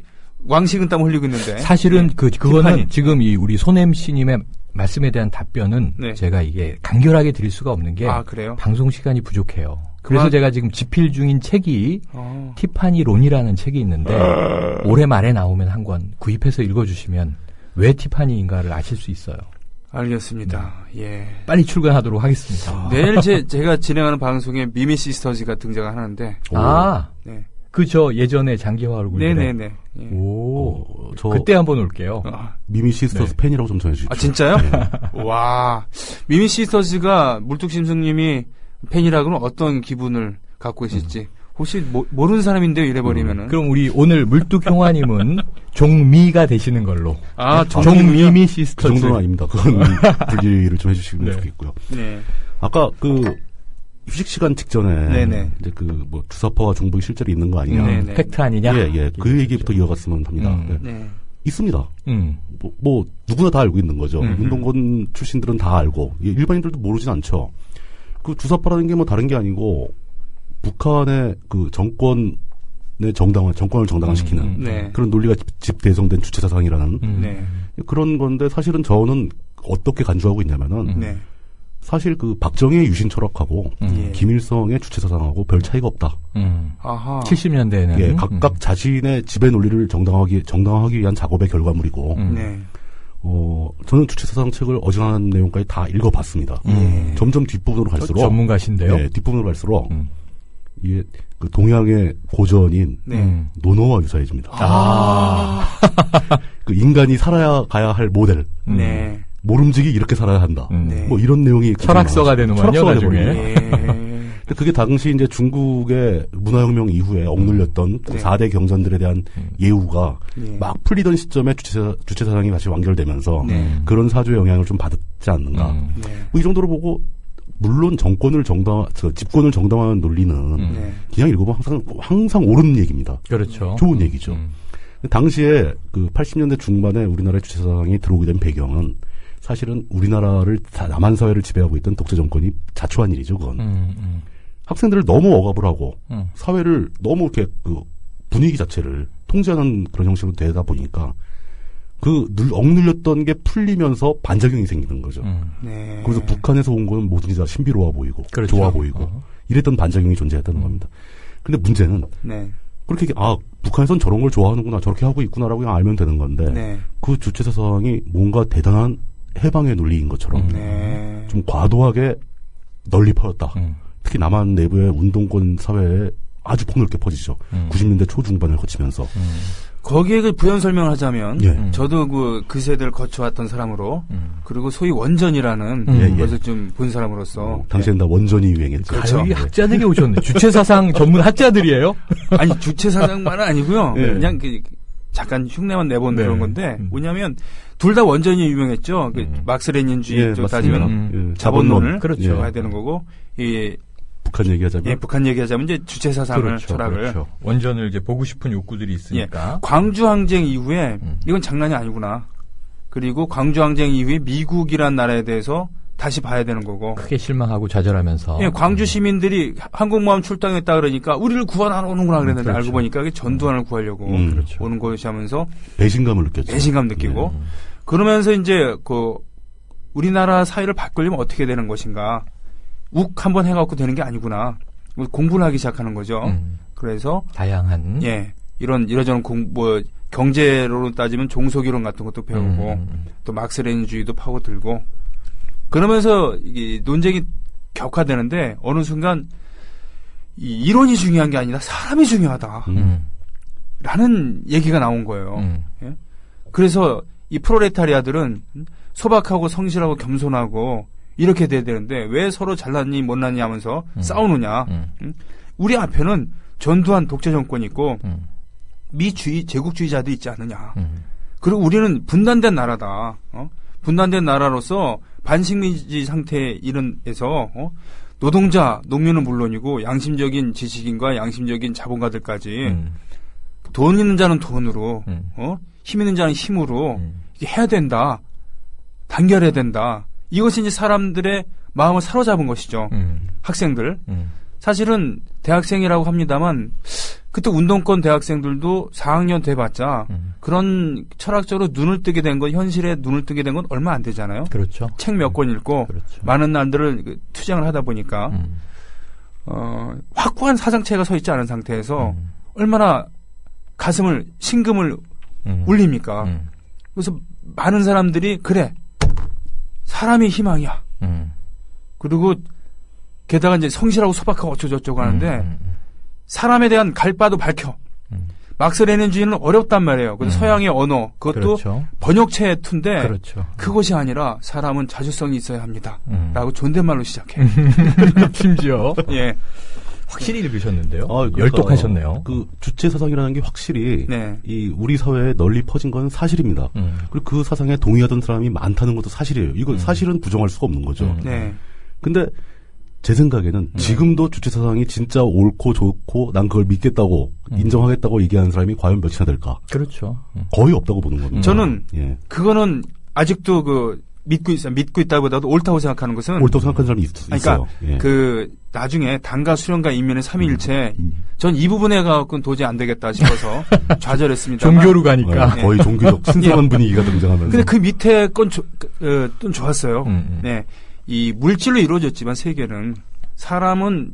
왕식은 땀 흘리고 있는데. 사실은 그거는 지금 우리 손 MC님의 말씀에 대한 답변은 제가 이게 간결하게 드릴 수가 없는 게 그래요? 방송 시간이 부족해요. 그래서 제가 지금 집필 중인 책이 티파니론이라는 책이 있는데 올해 말에 나오면 한 권 구입해서 읽어주시면 왜 티파니인가를 아실 수 있어요. 알겠습니다. 예. 빨리 출근하도록 하겠습니다. 내일 제가 진행하는 방송에 미미 시스터즈가 등장을 하는데. 네. 예전에 장기화 얼굴. 네네네. 예. 그때 한번 올게요. 미미 시스터즈 팬이라고 좀 전해주십시오. 진짜요? 와. 미미 시스터즈가 물뚝심승님이 팬이라고는 어떤 기분을 갖고 계실지. 혹시 모르는 사람인데요, 이래버리면은. 그럼 우리 오늘 물뚝형화님은 종미가 되시는 걸로. 종미미 시스터즈. 그 정도는 아닙니다. 그건 분리를 좀 해주시면 좋겠고요. 네. 아까 휴식 시간 직전에 이제 주사파와 중복이 실제로 있는 거 아니냐, 팩트 아니냐, 그 얘기부터 이어갔으면 합니다. 있습니다. 뭐 누구나 다 알고 있는 거죠. 운동권 출신들은 다 알고 일반인들도 모르진 않죠. 그 주사파라는 게 뭐 다른 게 아니고 북한의 그 정권을 정당화시키는 그런 논리가 집대성된 주체 사상이라는 그런 건데 사실은 저는 어떻게 간주하고 있냐면은. 사실 그 박정희의 유신 철학하고 김일성의 주체 사상하고 별 차이가 없다. 70년대에는 각각 자신의 지배 논리를 정당화하기 위한 작업의 결과물이고. 저는 주체 사상 책을 어지간한 내용까지 다 읽어봤습니다. 점점 뒷부분으로 갈수록 전문가신데요. 뒷부분으로 갈수록 이게 그 동양의 고전인 노노와 유사해집니다. 그 인간이 살아가야 할 모델. 모름지기 이렇게 살아야 한다. 뭐 이런 내용이 철학서가 되는군요. 나중에. 그게 당시 이제 중국의 문화혁명 이후에 억눌렸던 4대 경전들에 대한 예우가 막 풀리던 시점에 주체 사상이 다시 완결되면서 그런 사주의 영향을 좀 받지 않는가. 뭐 이 정도로 보고 물론 집권을 정당화하는 논리는 그냥 읽어보면 항상 옳은 얘기입니다. 그렇죠. 좋은 얘기죠. 당시에 그 80년대 중반에 우리나라의 주체 사상이 들어오게 된 배경은 사실은 우리나라를 남한 사회를 지배하고 있던 독재 정권이 자초한 일이죠. 그건 학생들을 너무 억압을 하고 사회를 너무 이렇게 그 분위기 자체를 통제하는 그런 형식으로 되다 보니까 억눌렸던 게 풀리면서 반작용이 생기는 거죠. 그래서 북한에서 온 건 뭐든지 다 신비로워 보이고 좋아 보이고 이랬던 반작용이 존재했다는 겁니다. 근데 문제는 그렇게 북한에선 저런 걸 좋아하는구나, 저렇게 하고 있구나라고 그냥 알면 되는 건데 그 주체 사상이 뭔가 대단한 해방의 논리인 것처럼 좀 과도하게 널리 퍼졌다. 특히 남한 내부의 운동권 사회에 아주 폭넓게 퍼지죠. 90년대 초중반을 거치면서. 거기에 그 부연 설명을 하자면 저도 그 세대를 거쳐왔던 사람으로 그리고 소위 원전이라는 것을 좀 본 사람으로서 당시엔 다 원전이 유행했죠. 그렇죠. 여기 학자들이 오셨네. 주체사상 전문 학자들이에요? 아니 주체사상만은 아니고요. 그냥 잠깐 흉내만 내본 그런 건데 뭐냐면 둘 다 원전이 유명했죠. 막스 레닌주의 따지면 자본론을 해야 되는 거고 북한 얘기하자면 북한 얘기하자면 이제 주체 사상을 철학을 원전을 이제 보고 싶은 욕구들이 있으니까 광주 항쟁 이후에 이건 장난이 아니구나. 그리고 광주 항쟁 이후에 미국이란 나라에 대해서 다시 봐야 되는 거고 크게 실망하고 좌절하면서 광주 시민들이 항공모함 출동했다 그러니까 우리를 구원하러 오는구나 그랬는데 알고 보니까 전두환을 구하려고 오는 것이 하면서 배신감을 느꼈죠. 배신감 느끼고 그러면서 이제 우리나라 사회를 바꾸려면 어떻게 되는 것인가. 욱 한번 해갖고 되는 게 아니구나. 공부를 하기 시작하는 거죠. 그래서 다양한 이러저런 경제로 따지면 종속이론 같은 것도 배우고 또 막스 레닌주의도 파고들고 그러면서 이 논쟁이 격화되는데 어느 순간 이 이론이 중요한 게 아니라 사람이 중요하다. 라는 얘기가 나온 거예요. 예? 그래서 이 프롤레타리아들은 소박하고 성실하고 겸손하고 이렇게 돼야 되는데 왜 서로 잘났니 못났니 하면서 싸우느냐. 우리 앞에는 전두환 독재 정권이 있고 제국주의자도 있지 않느냐. 그리고 우리는 분단된 나라다. 분단된 나라로서 반식민지 상태에 이른에서 노동자, 농민은 물론이고 양심적인 지식인과 양심적인 자본가들까지 돈 있는 자는 돈으로, 힘 있는 자는 힘으로 이게 해야 된다. 단결해야 된다. 이것이 이제 사람들의 마음을 사로잡은 것이죠. 학생들. 사실은 대학생이라고 합니다만 그때 운동권 대학생들도 4학년 돼봤자 그런 철학적으로 눈을 뜨게 된 건 현실에 눈을 뜨게 된 건 얼마 안 되잖아요. 그렇죠. 책 몇 권 읽고 그렇죠. 많은 날들을 투쟁을 하다 보니까 확고한 사상체가 서 있지 않은 상태에서 얼마나 가슴을 심금을 울립니까? 그래서 많은 사람들이 그래 사람이 희망이야. 그리고 게다가 이제 성실하고 소박하고 어쩌고저쩌고 하는데 사람에 대한 갈바도 밝혀. 막스 레닌주의는 어렵단 말이에요. 근데 서양의 언어 그것도 그렇죠. 번역체의 투인데 그렇죠. 그것이 아니라 사람은 자주성이 있어야 합니다. 라고 존댓말로 시작해. 심지어 예. 확실히 읽으셨는데요. 열독하셨네요. 그 주체 사상이라는 게 확실히 네. 이 우리 사회에 널리 퍼진 건 사실입니다. 그리고 그 사상에 동의하던 사람이 많다는 것도 사실이에요. 이거 사실은 부정할 수가 없는 거죠. 네. 근데 제 생각에는 지금도 주체 사상이 진짜 옳고 좋고 난 그걸 믿겠다고 인정하겠다고 얘기하는 사람이 과연 몇이나 될까? 그렇죠. 거의 없다고 보는 겁니다. 저는 예. 그거는 아직도 그 믿고 있다보다도 옳다고 생각하는 것은 옳다고 생각하는 사람이 있어요. 그러니까 예. 그 나중에 당과 수령과 인민의 삼위일체 전 이 부분에 가고는 도저히 안 되겠다 싶어서 좌절했습니다. 종교로 가니까 네, 거의 종교적 신성한 분위기가 등장하면서. 근데 그 밑에 건 좀 좋았어요. 네, 이 물질로 이루어졌지만 세계는 사람은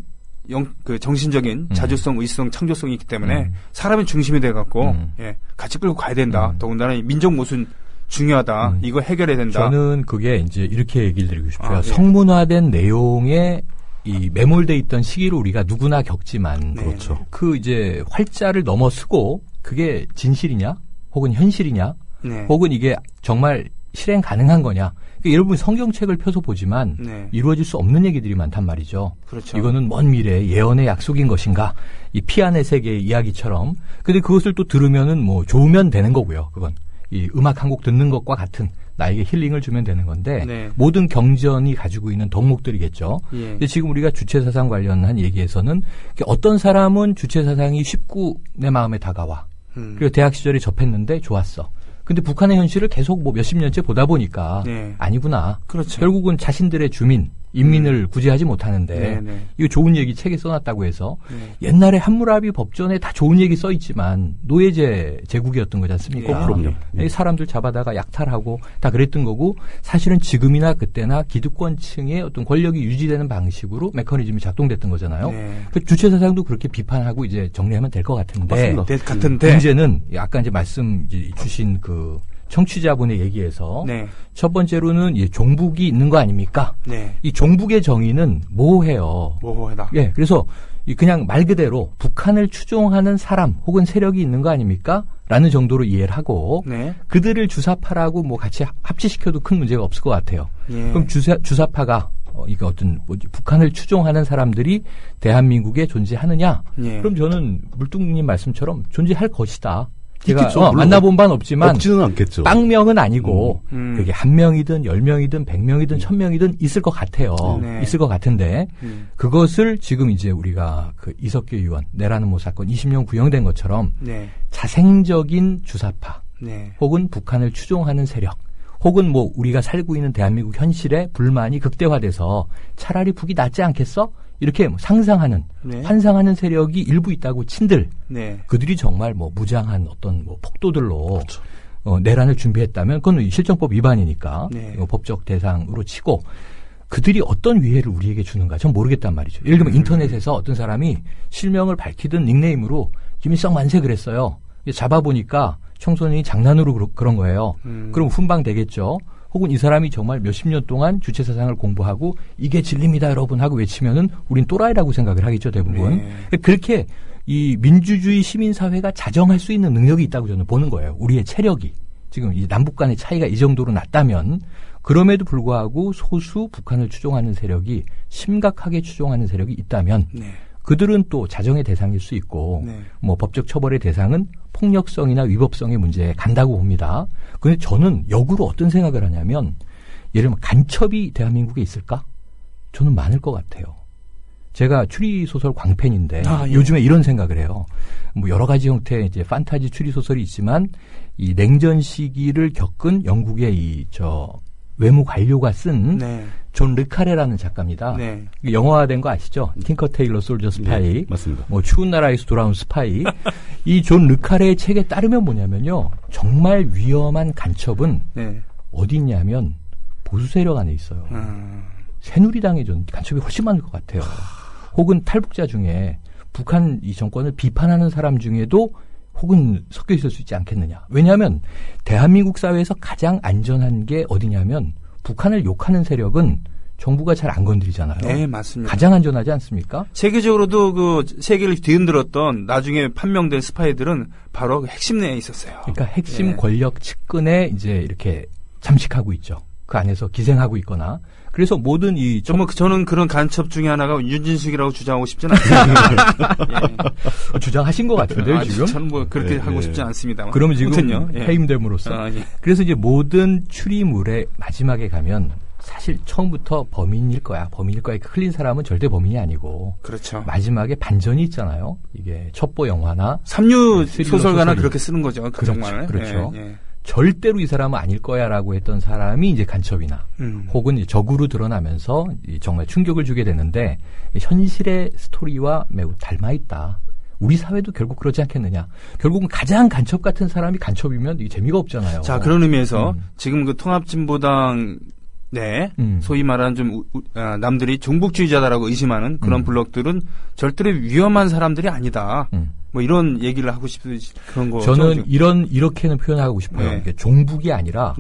그 정신적인 자주성, 의식성, 창조성이 있기 때문에 사람이 중심이 돼갖고 예, 같이 끌고 가야 된다. 더군다나 민족 모순 중요하다. 이거 해결해야 된다. 저는 그게 이제 이렇게 얘기를 드리고 싶어요. 네. 성문화된 내용에 이 매몰돼 있던 시기를 우리가 누구나 겪지만, 네. 그렇죠. 그 이제 활자를 넘어서고 그게 진실이냐, 혹은 현실이냐, 네. 혹은 이게 정말 실행 가능한 거냐. 그러니까 여러분 성경책을 펴서 보지만 네. 이루어질 수 없는 얘기들이 많단 말이죠. 그렇죠. 이거는 먼 미래의 예언의 약속인 것인가? 이 피안의 세계의 이야기처럼. 근데 그것을 또 들으면은 뭐 좋으면 되는 거고요. 그건. 이 음악 한 곡 듣는 것과 같은 나에게 힐링을 주면 되는 건데 네. 모든 경전이 가지고 있는 덕목들이겠죠. 예. 근데 지금 우리가 주체사상 관련한 얘기에서는 어떤 사람은 주체사상이 쉽고 내 마음에 다가와. 그리고 대학 시절에 접했는데 좋았어. 근데 북한의 현실을 계속 뭐 몇십 년째 보다 보니까 네. 아니구나. 그렇죠. 결국은 자신들의 주민, 인민을 구제하지 못하는데 네, 네. 이거 좋은 얘기 책에 써놨다고 해서 네. 옛날에 함무라비 법전에 다 좋은 얘기 써있지만 노예제 제국이었던 거지 않습니까? 그럼요. 이 사람들 잡아다가 약탈하고 다 그랬던 거고 사실은 지금이나 그때나 기득권층의 어떤 권력이 유지되는 방식으로 메커니즘이 작동됐던 거잖아요. 네. 그 주체사상도 그렇게 비판하고 이제 정리하면 될 것 같은데 같은데 문제는 아까 이제 말씀 주신 그 청취자분의 얘기에서 네. 첫 번째로는 이 종북이 있는 거 아닙니까? 네. 이 종북의 정의는 모호해요. 모호하다. 예, 그래서 그냥 말 그대로 북한을 추종하는 사람 혹은 세력이 있는 거 아닙니까? 라는 정도로 이해를 하고 네. 그들을 주사파라고 뭐 같이 합치시켜도 큰 문제가 없을 것 같아요. 예. 그럼 주사파가 이게 어떤 북한을 추종하는 사람들이 대한민국에 존재하느냐? 예. 그럼 저는 물뚱님 말씀처럼 존재할 것이다. 제가 있겠죠. 만나본 바는 없지만 없지는 않겠죠. 빵명은 아니고 그게 1명이든 10명이든 100명이든 1000명이든 있을 것 같아요. 네. 있을 것 같은데 그것을 지금 이제 우리가 그 이석규 의원 내라는 모 사건 20년 구형된 것처럼 네. 자생적인 주사파 네. 혹은 북한을 추종하는 세력 혹은 뭐 우리가 살고 있는 대한민국 현실에 불만이 극대화돼서 차라리 북이 낫지 않겠어? 이렇게 상상하는 네. 환상하는 세력이 일부 있다고 친들 네. 그들이 정말 뭐 무장한 어떤 뭐 폭도들로 그렇죠. 내란을 준비했다면 그건 실정법 위반이니까 네. 법적 대상으로 치고 그들이 어떤 위해를 우리에게 주는가 전 모르겠단 말이죠. 예를 들면 인터넷에서 어떤 사람이 실명을 밝히든 닉네임으로 김일성 만세 그랬어요. 잡아보니까 청소년이 장난으로 그런 거예요. 그럼 훈방 되겠죠. 혹은 이 사람이 정말 몇십 년 동안 주체 사상을 공부하고 이게 진리입니다 여러분 하고 외치면은 우린 또라이라고 생각을 하겠죠 대부분. 네. 그렇게 이 민주주의 시민사회가 자정할 수 있는 능력이 있다고 저는 보는 거예요. 우리의 체력이. 지금 이 남북 간의 차이가 이 정도로 났다면 그럼에도 불구하고 소수 북한을 추종하는 세력이 심각하게 추종하는 세력이 있다면 네. 그들은 또 자정의 대상일 수 있고 네. 뭐 법적 처벌의 대상은 폭력성이나 위법성의 문제에 간다고 봅니다. 그런데 저는 역으로 어떤 생각을 하냐면 예를 들면 간첩이 대한민국에 있을까? 저는 많을 것 같아요. 제가 추리소설 광팬인데 예. 요즘에 이런 생각을 해요. 뭐 여러 가지 형태의 이제 판타지 추리소설이 있지만 이 냉전 시기를 겪은 영국의 외무 관료가 쓴 존 르카레라는 작가입니다. 네. 영화화된 거 아시죠? 틴커 테일러 솔저 스파이. 네, 맞습니다. 뭐 추운 나라에서 돌아온 스파이. 이 존 르카레의 책에 따르면 뭐냐면요. 정말 위험한 간첩은 어디 있냐면 보수 세력 안에 있어요. 새누리당의 간첩이 훨씬 많을 것 같아요. 혹은 탈북자 중에 북한 이 정권을 비판하는 사람 중에도 혹은 섞여 있을 수 있지 않겠느냐. 왜냐하면 대한민국 사회에서 가장 안전한 게 어디냐면 북한을 욕하는 세력은 정부가 잘 안 건드리잖아요. 네, 맞습니다. 가장 안전하지 않습니까? 세계적으로도 그 세계를 뒤흔들었던 나중에 판명된 스파이들은 바로 그 핵심 내에 있었어요. 그러니까 핵심 권력 측근에 이제 이렇게 잠식하고 있죠. 그 안에서 기생하고 있거나. 그래서 모든 저는 그런 간첩 중에 하나가 윤진숙이라고 주장하고 싶지는 않습니다. 예. 주장하신 것 같은데요, 지금? 저는 뭐 그렇게 하고 싶지 않습니다. 그러면 지금 해임됨으로써. 그래서 이제 모든 추리물의 마지막에 가면 사실 처음부터 범인일 거야. 흘린 사람은 절대 범인이 아니고. 그렇죠. 마지막에 반전이 있잖아요. 이게 첩보 영화나 삼류 소설가나 그렇게 쓰는 거죠. 정말. 그렇죠. 절대로 이 사람은 아닐 거야라고 했던 사람이 이제 간첩이나 혹은 이제 적으로 드러나면서 정말 충격을 주게 되는데 현실의 스토리와 매우 닮아 있다. 우리 사회도 결국 그러지 않겠느냐. 결국은 가장 간첩 같은 사람이 간첩이면 이게 재미가 없잖아요. 자, 그런 의미에서 지금 그 통합진보당 소위 말하는 좀 남들이 종북주의자다라고 의심하는 그런 블록들은 절대로 위험한 사람들이 아니다. 뭐 이런 얘기를 하고 싶은 그런 거. 저는 이렇게는 표현하고 싶어요. 이게 종북이 아니라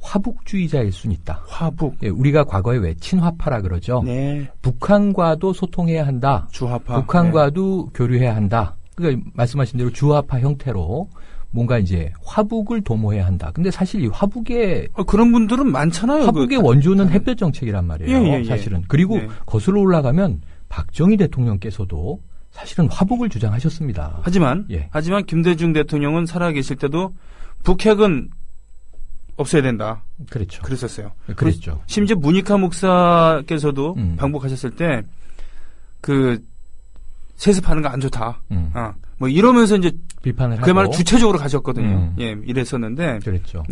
화북주의자일 수는 있다. 화북. 예, 우리가 과거에 왜 친화파라 그러죠. 북한과도 소통해야 한다. 주화파. 북한과도 교류해야 한다. 그러니까 말씀하신 대로 주화파 형태로 뭔가 이제 화북을 도모해야 한다. 근데 사실 이 화북의 그런 분들은 많잖아요. 화북의 원조는 햇볕 정책이란 말이에요. 사실은. 그리고 거슬러 올라가면 박정희 대통령께서도 사실은 화북을 주장하셨습니다. 하지만 김대중 대통령은 살아계실 때도 북핵은 없어야 된다. 그렇죠. 그랬었어요. 그랬죠. 심지어 문익하 목사께서도 방북하셨을 때 그 세습하는 거 안 좋다. 뭐 이러면서 이제 비판을 하고 그야말로 주체적으로 가셨거든요. 이랬었는데. 그랬죠.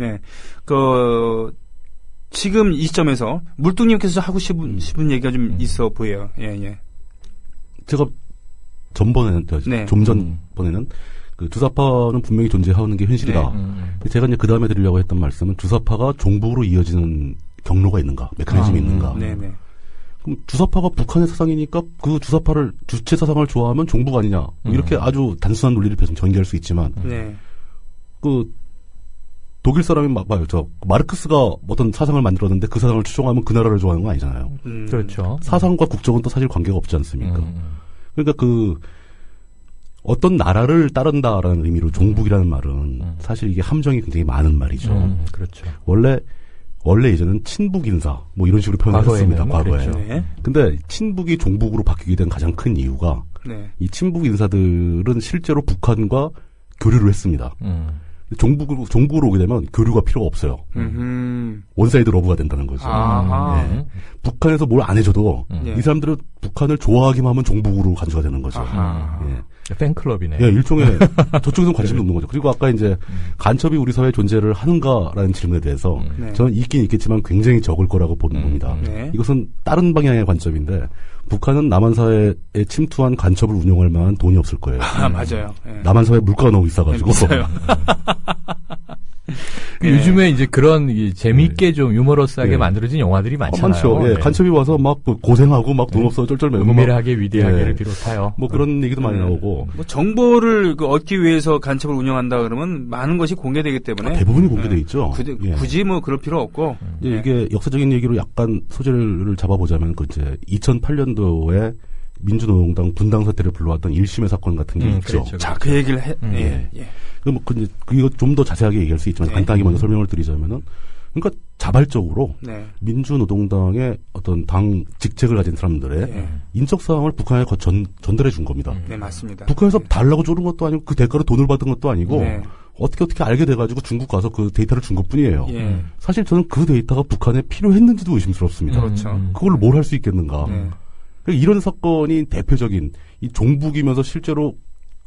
지금 이 시점에서 물뚱님께서 하고 싶은 얘기가 좀 있어 보여요. 제가 좀 전번에는 그 주사파는 분명히 존재하는 게 현실이다. 제가 이제 그 다음에 드리려고 했던 말씀은 주사파가 종북으로 이어지는 경로가 있는가, 메커니즘이 있는가. 그럼 주사파가 북한의 사상이니까 그 주사파를 주체 사상을 좋아하면 종북 아니냐. 이렇게 아주 단순한 논리를 전개할 수 있지만 그 독일 사람이 봐요. 마르크스가 어떤 사상을 만들었는데 그 사상을 추종하면 그 나라를 좋아하는 건 아니잖아요. 그렇죠. 사상과 국적은 또 사실 관계가 없지 않습니까? 그러니까 어떤 나라를 따른다라는 의미로 종북이라는 말은 사실 이게 함정이 굉장히 많은 말이죠. 그렇죠. 원래 예전엔 친북 인사 뭐 이런 식으로 표현했습니다. 과거에. 그렇죠. 근데 친북이 종북으로 바뀌게 된 가장 큰 이유가 이 친북 인사들은 실제로 북한과 교류를 했습니다. 종북으로 오게 되면 교류가 필요가 없어요. 원사이드 러브가 된다는 거죠. 북한에서 뭘 안 해줘도 이 사람들은 북한을 좋아하기만 하면 종북으로 간주가 되는 거죠. 팬클럽이네. 일종의 저쪽에서는 관심이 없는 거죠. 그리고 아까 이제 간첩이 우리 사회에 존재를 하는가라는 질문에 대해서 저는 있긴 있겠지만 굉장히 적을 거라고 봅니다. 이것은 다른 방향의 관점인데 북한은 남한 사회에 침투한 간첩을 운영할 만한 돈이 없을 거예요. 맞아요. 남한 사회 물가가 너무 비싸가지고. 요즘에 이제 그런 재미있게 좀 유머러스하게 만들어진 영화들이 많잖아요. 많죠. 예, 간첩이 와서 막 고생하고 막 돈 없어 쩔쩔매고 은밀하게 위대하게를 비롯하여 뭐 그런 얘기도 많이 나오고. 뭐 정보를 얻기 위해서 간첩을 운영한다 그러면 많은 것이 공개되기 때문에 대부분이 공개돼 있죠. 굳이 뭐 그럴 필요 없고. 이게 역사적인 얘기로 약간 소재를 잡아보자면 그 이제 2008년도에 민주노동당 분당 사태를 불러왔던 1심의 사건 같은 게 있죠. 그렇죠. 자, 그 얘기를 이거 좀 더 자세하게 얘기할 수 있지만 간단하게 먼저 설명을 드리자면은 그러니까 자발적으로 민주노동당의 어떤 당 직책을 가진 사람들의 인적 사항을 북한에 전달해 준 겁니다. 네, 맞습니다. 북한에서 달라고 쪼른 것도 아니고 그 대가로 돈을 받은 것도 아니고 어떻게 알게 돼가지고 중국 가서 그 데이터를 준 것뿐이에요. 사실 저는 그 데이터가 북한에 필요했는지도 의심스럽습니다. 그렇죠. 그걸 뭘 할 수 있겠는가. 이런 사건이 대표적인 이 종북이면서 실제로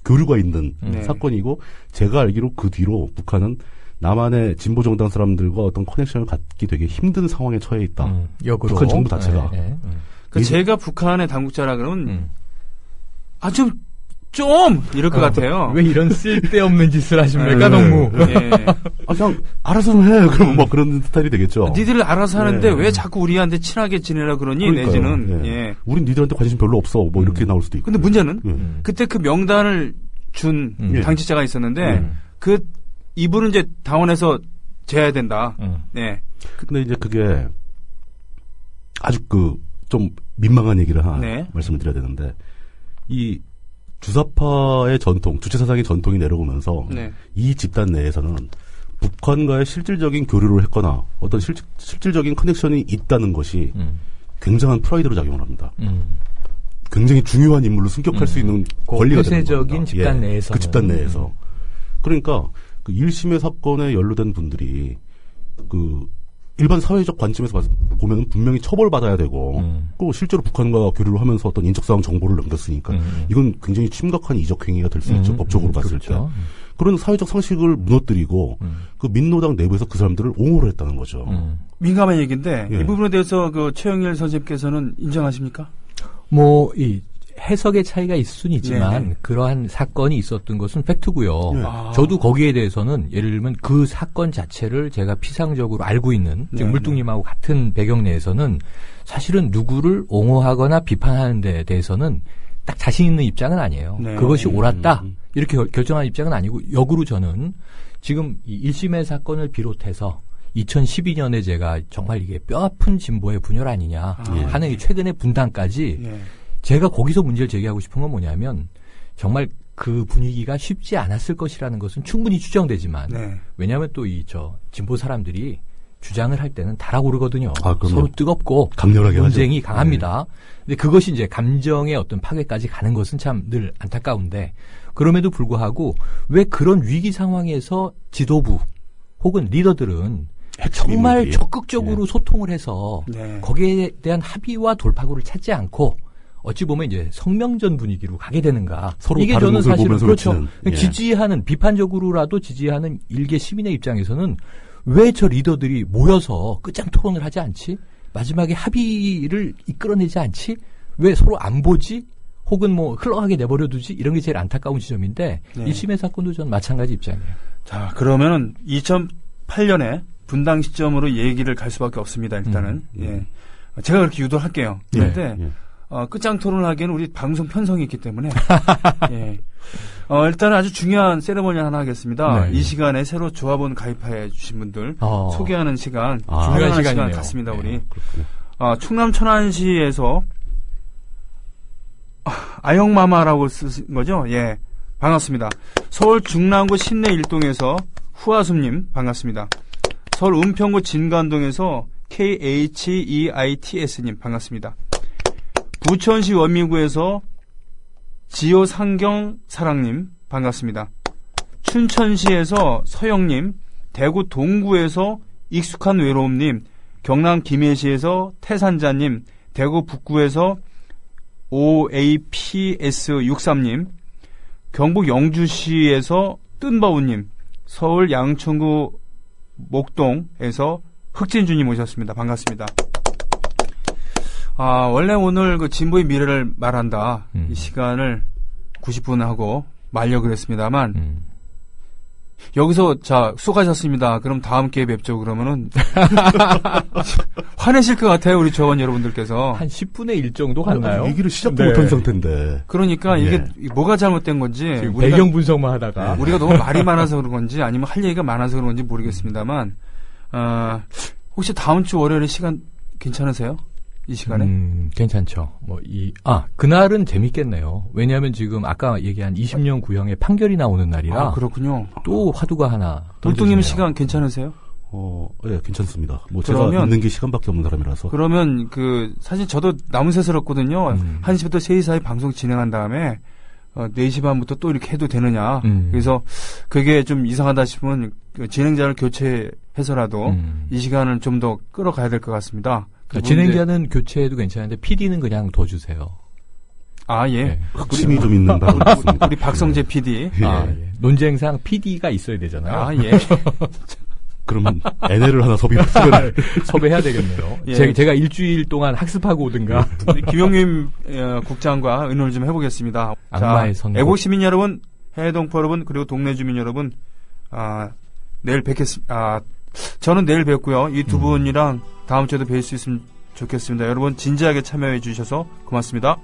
교류가 있는 사건이고 제가 알기로 그 뒤로 북한은 남한의 진보 정당 사람들과 어떤 커넥션을 갖기 되게 힘든 상황에 처해 있다. 역으로. 북한 정부 자체가. 그러니까 제가 북한의 당국자라 그러면 아주 좀 이럴 것 같아요. 왜 이런 쓸데없는 짓을 하십니까, 동무? 그냥 알아서 해. 그럼 뭐 그런 스타일이 되겠죠. 니들 알아서 하는데 왜 자꾸 우리한테 친하게 지내라 그러니? 그러니까요. 내지는 우린 니들한테 관심 별로 없어. 뭐 이렇게 나올 수도 있고. 근데 문제는 그때 그 명단을 준 당직자가 있었는데 이분은 이제 당원에서 재야 된다. 근데 이제 그게 아주 좀 민망한 얘기를 말씀을 드려야 되는데 이 주사파의 전통, 주체사상의 전통이 내려오면서 이 집단 내에서는 북한과의 실질적인 교류를 했거나 어떤 실질적인 커넥션이 있다는 것이 굉장한 프라이드로 작용을 합니다. 굉장히 중요한 인물로 승격할 수 있는 권리가 되는 겁니다. 폐쇄적인 집단 내에서. 그 집단 내에서. 그러니까 그 1심의 사건에 연루된 분들이 일반 사회적 관점에서 보면 분명히 처벌받아야 되고 또 실제로 북한과 교류를 하면서 어떤 인적사항 정보를 넘겼으니까 이건 굉장히 심각한 이적 행위가 될 수 있죠. 법적으로 봤을 그렇죠. 때. 그런 사회적 상식을 무너뜨리고 그 민노당 내부에서 그 사람들을 옹호를 했다는 거죠. 민감한 얘기인데 이 부분에 대해서 그 최영일 선생님께서는 인정하십니까? 해석의 차이가 있을 수는 있지만 그러한 사건이 있었던 것은 팩트고요. 저도 거기에 대해서는 예를 들면 그 사건 자체를 제가 피상적으로 알고 있는 즉 물뚱님하고 같은 배경 내에서는 사실은 누구를 옹호하거나 비판하는 데 대해서는 딱 자신 있는 입장은 아니에요. 그것이 옳았다 이렇게 결정한 입장은 아니고 역으로 저는 지금 이 1심의 사건을 비롯해서 2012년에 제가 정말 이게 뼈아픈 진보의 분열 아니냐 하는 이 최근의 분당까지 제가 거기서 문제를 제기하고 싶은 건 뭐냐면 정말 그 분위기가 쉽지 않았을 것이라는 것은 충분히 추정되지만 왜냐하면 또 진보 사람들이 주장을 할 때는 달아오르거든요. 서로 뜨겁고 강렬하게 논쟁이 하죠. 강합니다. 근데 그것이 이제 감정의 어떤 파괴까지 가는 것은 참 늘 안타까운데 그럼에도 불구하고 왜 그런 위기 상황에서 지도부 혹은 리더들은 정말 적극적으로 소통을 해서 거기에 대한 합의와 돌파구를 찾지 않고 어찌 보면 이제 성명전 분위기로 가게 되는가. 서로 이게 다른 저는 사실은 그렇죠. 지지하는 비판적으로라도 지지하는 일개 시민의 입장에서는 왜 저 리더들이 모여서 끝장 토론을 하지 않지? 마지막에 합의를 이끌어내지 않지? 왜 서로 안 보지? 혹은 흘러가게 내버려두지? 이런 게 제일 안타까운 지점인데 1심의 사건도 전 마찬가지 입장이에요. 자, 그러면은 2008년에 분당 시점으로 얘기를 갈 수밖에 없습니다. 일단은 제가 그렇게 유도를 할게요. 그런데 끝장 토론을 하기에는 우리 방송 편성이 있기 때문에 일단은 아주 중요한 세레머니 하나 하겠습니다. 이 시간에 새로 조합원 가입해 주신 분들 소개하는 시간 중요한 시간 갖습니다. 우리 충남 천안시에서 아영마마라고 쓰신 거죠? 반갑습니다. 서울 중랑구 신내 1동에서 후아숨님 반갑습니다. 서울 은평구 진관동에서 KHEITS님 반갑습니다. 부천시 원민구에서 지효상경 사랑님 반갑습니다. 춘천시에서 서영님, 대구 동구에서 익숙한 외로움님, 경남 김해시에서 태산자님, 대구 북구에서 OAPS63님, 경북 영주시에서 뜬바우님, 서울 양천구 목동에서 흑진주님 오셨습니다. 반갑습니다. 원래 오늘 그 진보의 미래를 말한다. 이 시간을 90분 하고 말려고 그랬습니다만, 여기서 자 수고하셨습니다. 그럼 다음 기회에 뵙죠. 그러면은 화내실 것 같아요. 우리 조원 여러분들께서. 한 10분의 1 정도 갔나요? 얘기를 시작도 못한 상태인데. 그러니까 이게 뭐가 잘못된 건지 배경 분석만 하다가 우리가 너무 말이 많아서 그런 건지 아니면 할 얘기가 많아서 그런 건지 모르겠습니다만 혹시 다음 주 월요일에 시간 괜찮으세요? 이 시간에? 괜찮죠. 그날은 재밌겠네요. 왜냐하면 지금 아까 얘기한 20년 구형의 판결이 나오는 날이라. 아, 그렇군요. 또 화두가 하나. 돌뚱님 시간 괜찮으세요? 예, 괜찮습니다. 제가 있는 게 시간밖에 없는 사람이라서. 그러면 사실 저도 나무새스럽거든요. 1시부터 3시 사이 방송 진행한 다음에 4시 반부터 또 이렇게 해도 되느냐. 그래서 그게 좀 이상하다 싶으면 진행자를 교체해서라도 이 시간을 좀 더 끌어가야 될 것 같습니다. 진행자는 교체해도 괜찮은데 PD는 그냥 더 주세요. 아, 예. 네. 흑심이 좀 있는 방법입니다. 우리 박성재 PD. 예. 예. 논쟁상 PD가 있어야 되잖아요. 아, 예. 그러면 NL을 하나 섭외해야 되겠네요. 예. 제가 일주일 동안 학습하고 오든가. 김용림 국장과 의논을 좀 해보겠습니다. 악마의 선거. 애국 시민 여러분, 해외동포 여러분, 그리고 동네 주민 여러분, 내일 뵙겠습니다. 저는 내일 뵙고요. 이 두 분이랑 다음 주에도 뵐 수 있으면 좋겠습니다. 여러분 진지하게 참여해 주셔서 고맙습니다.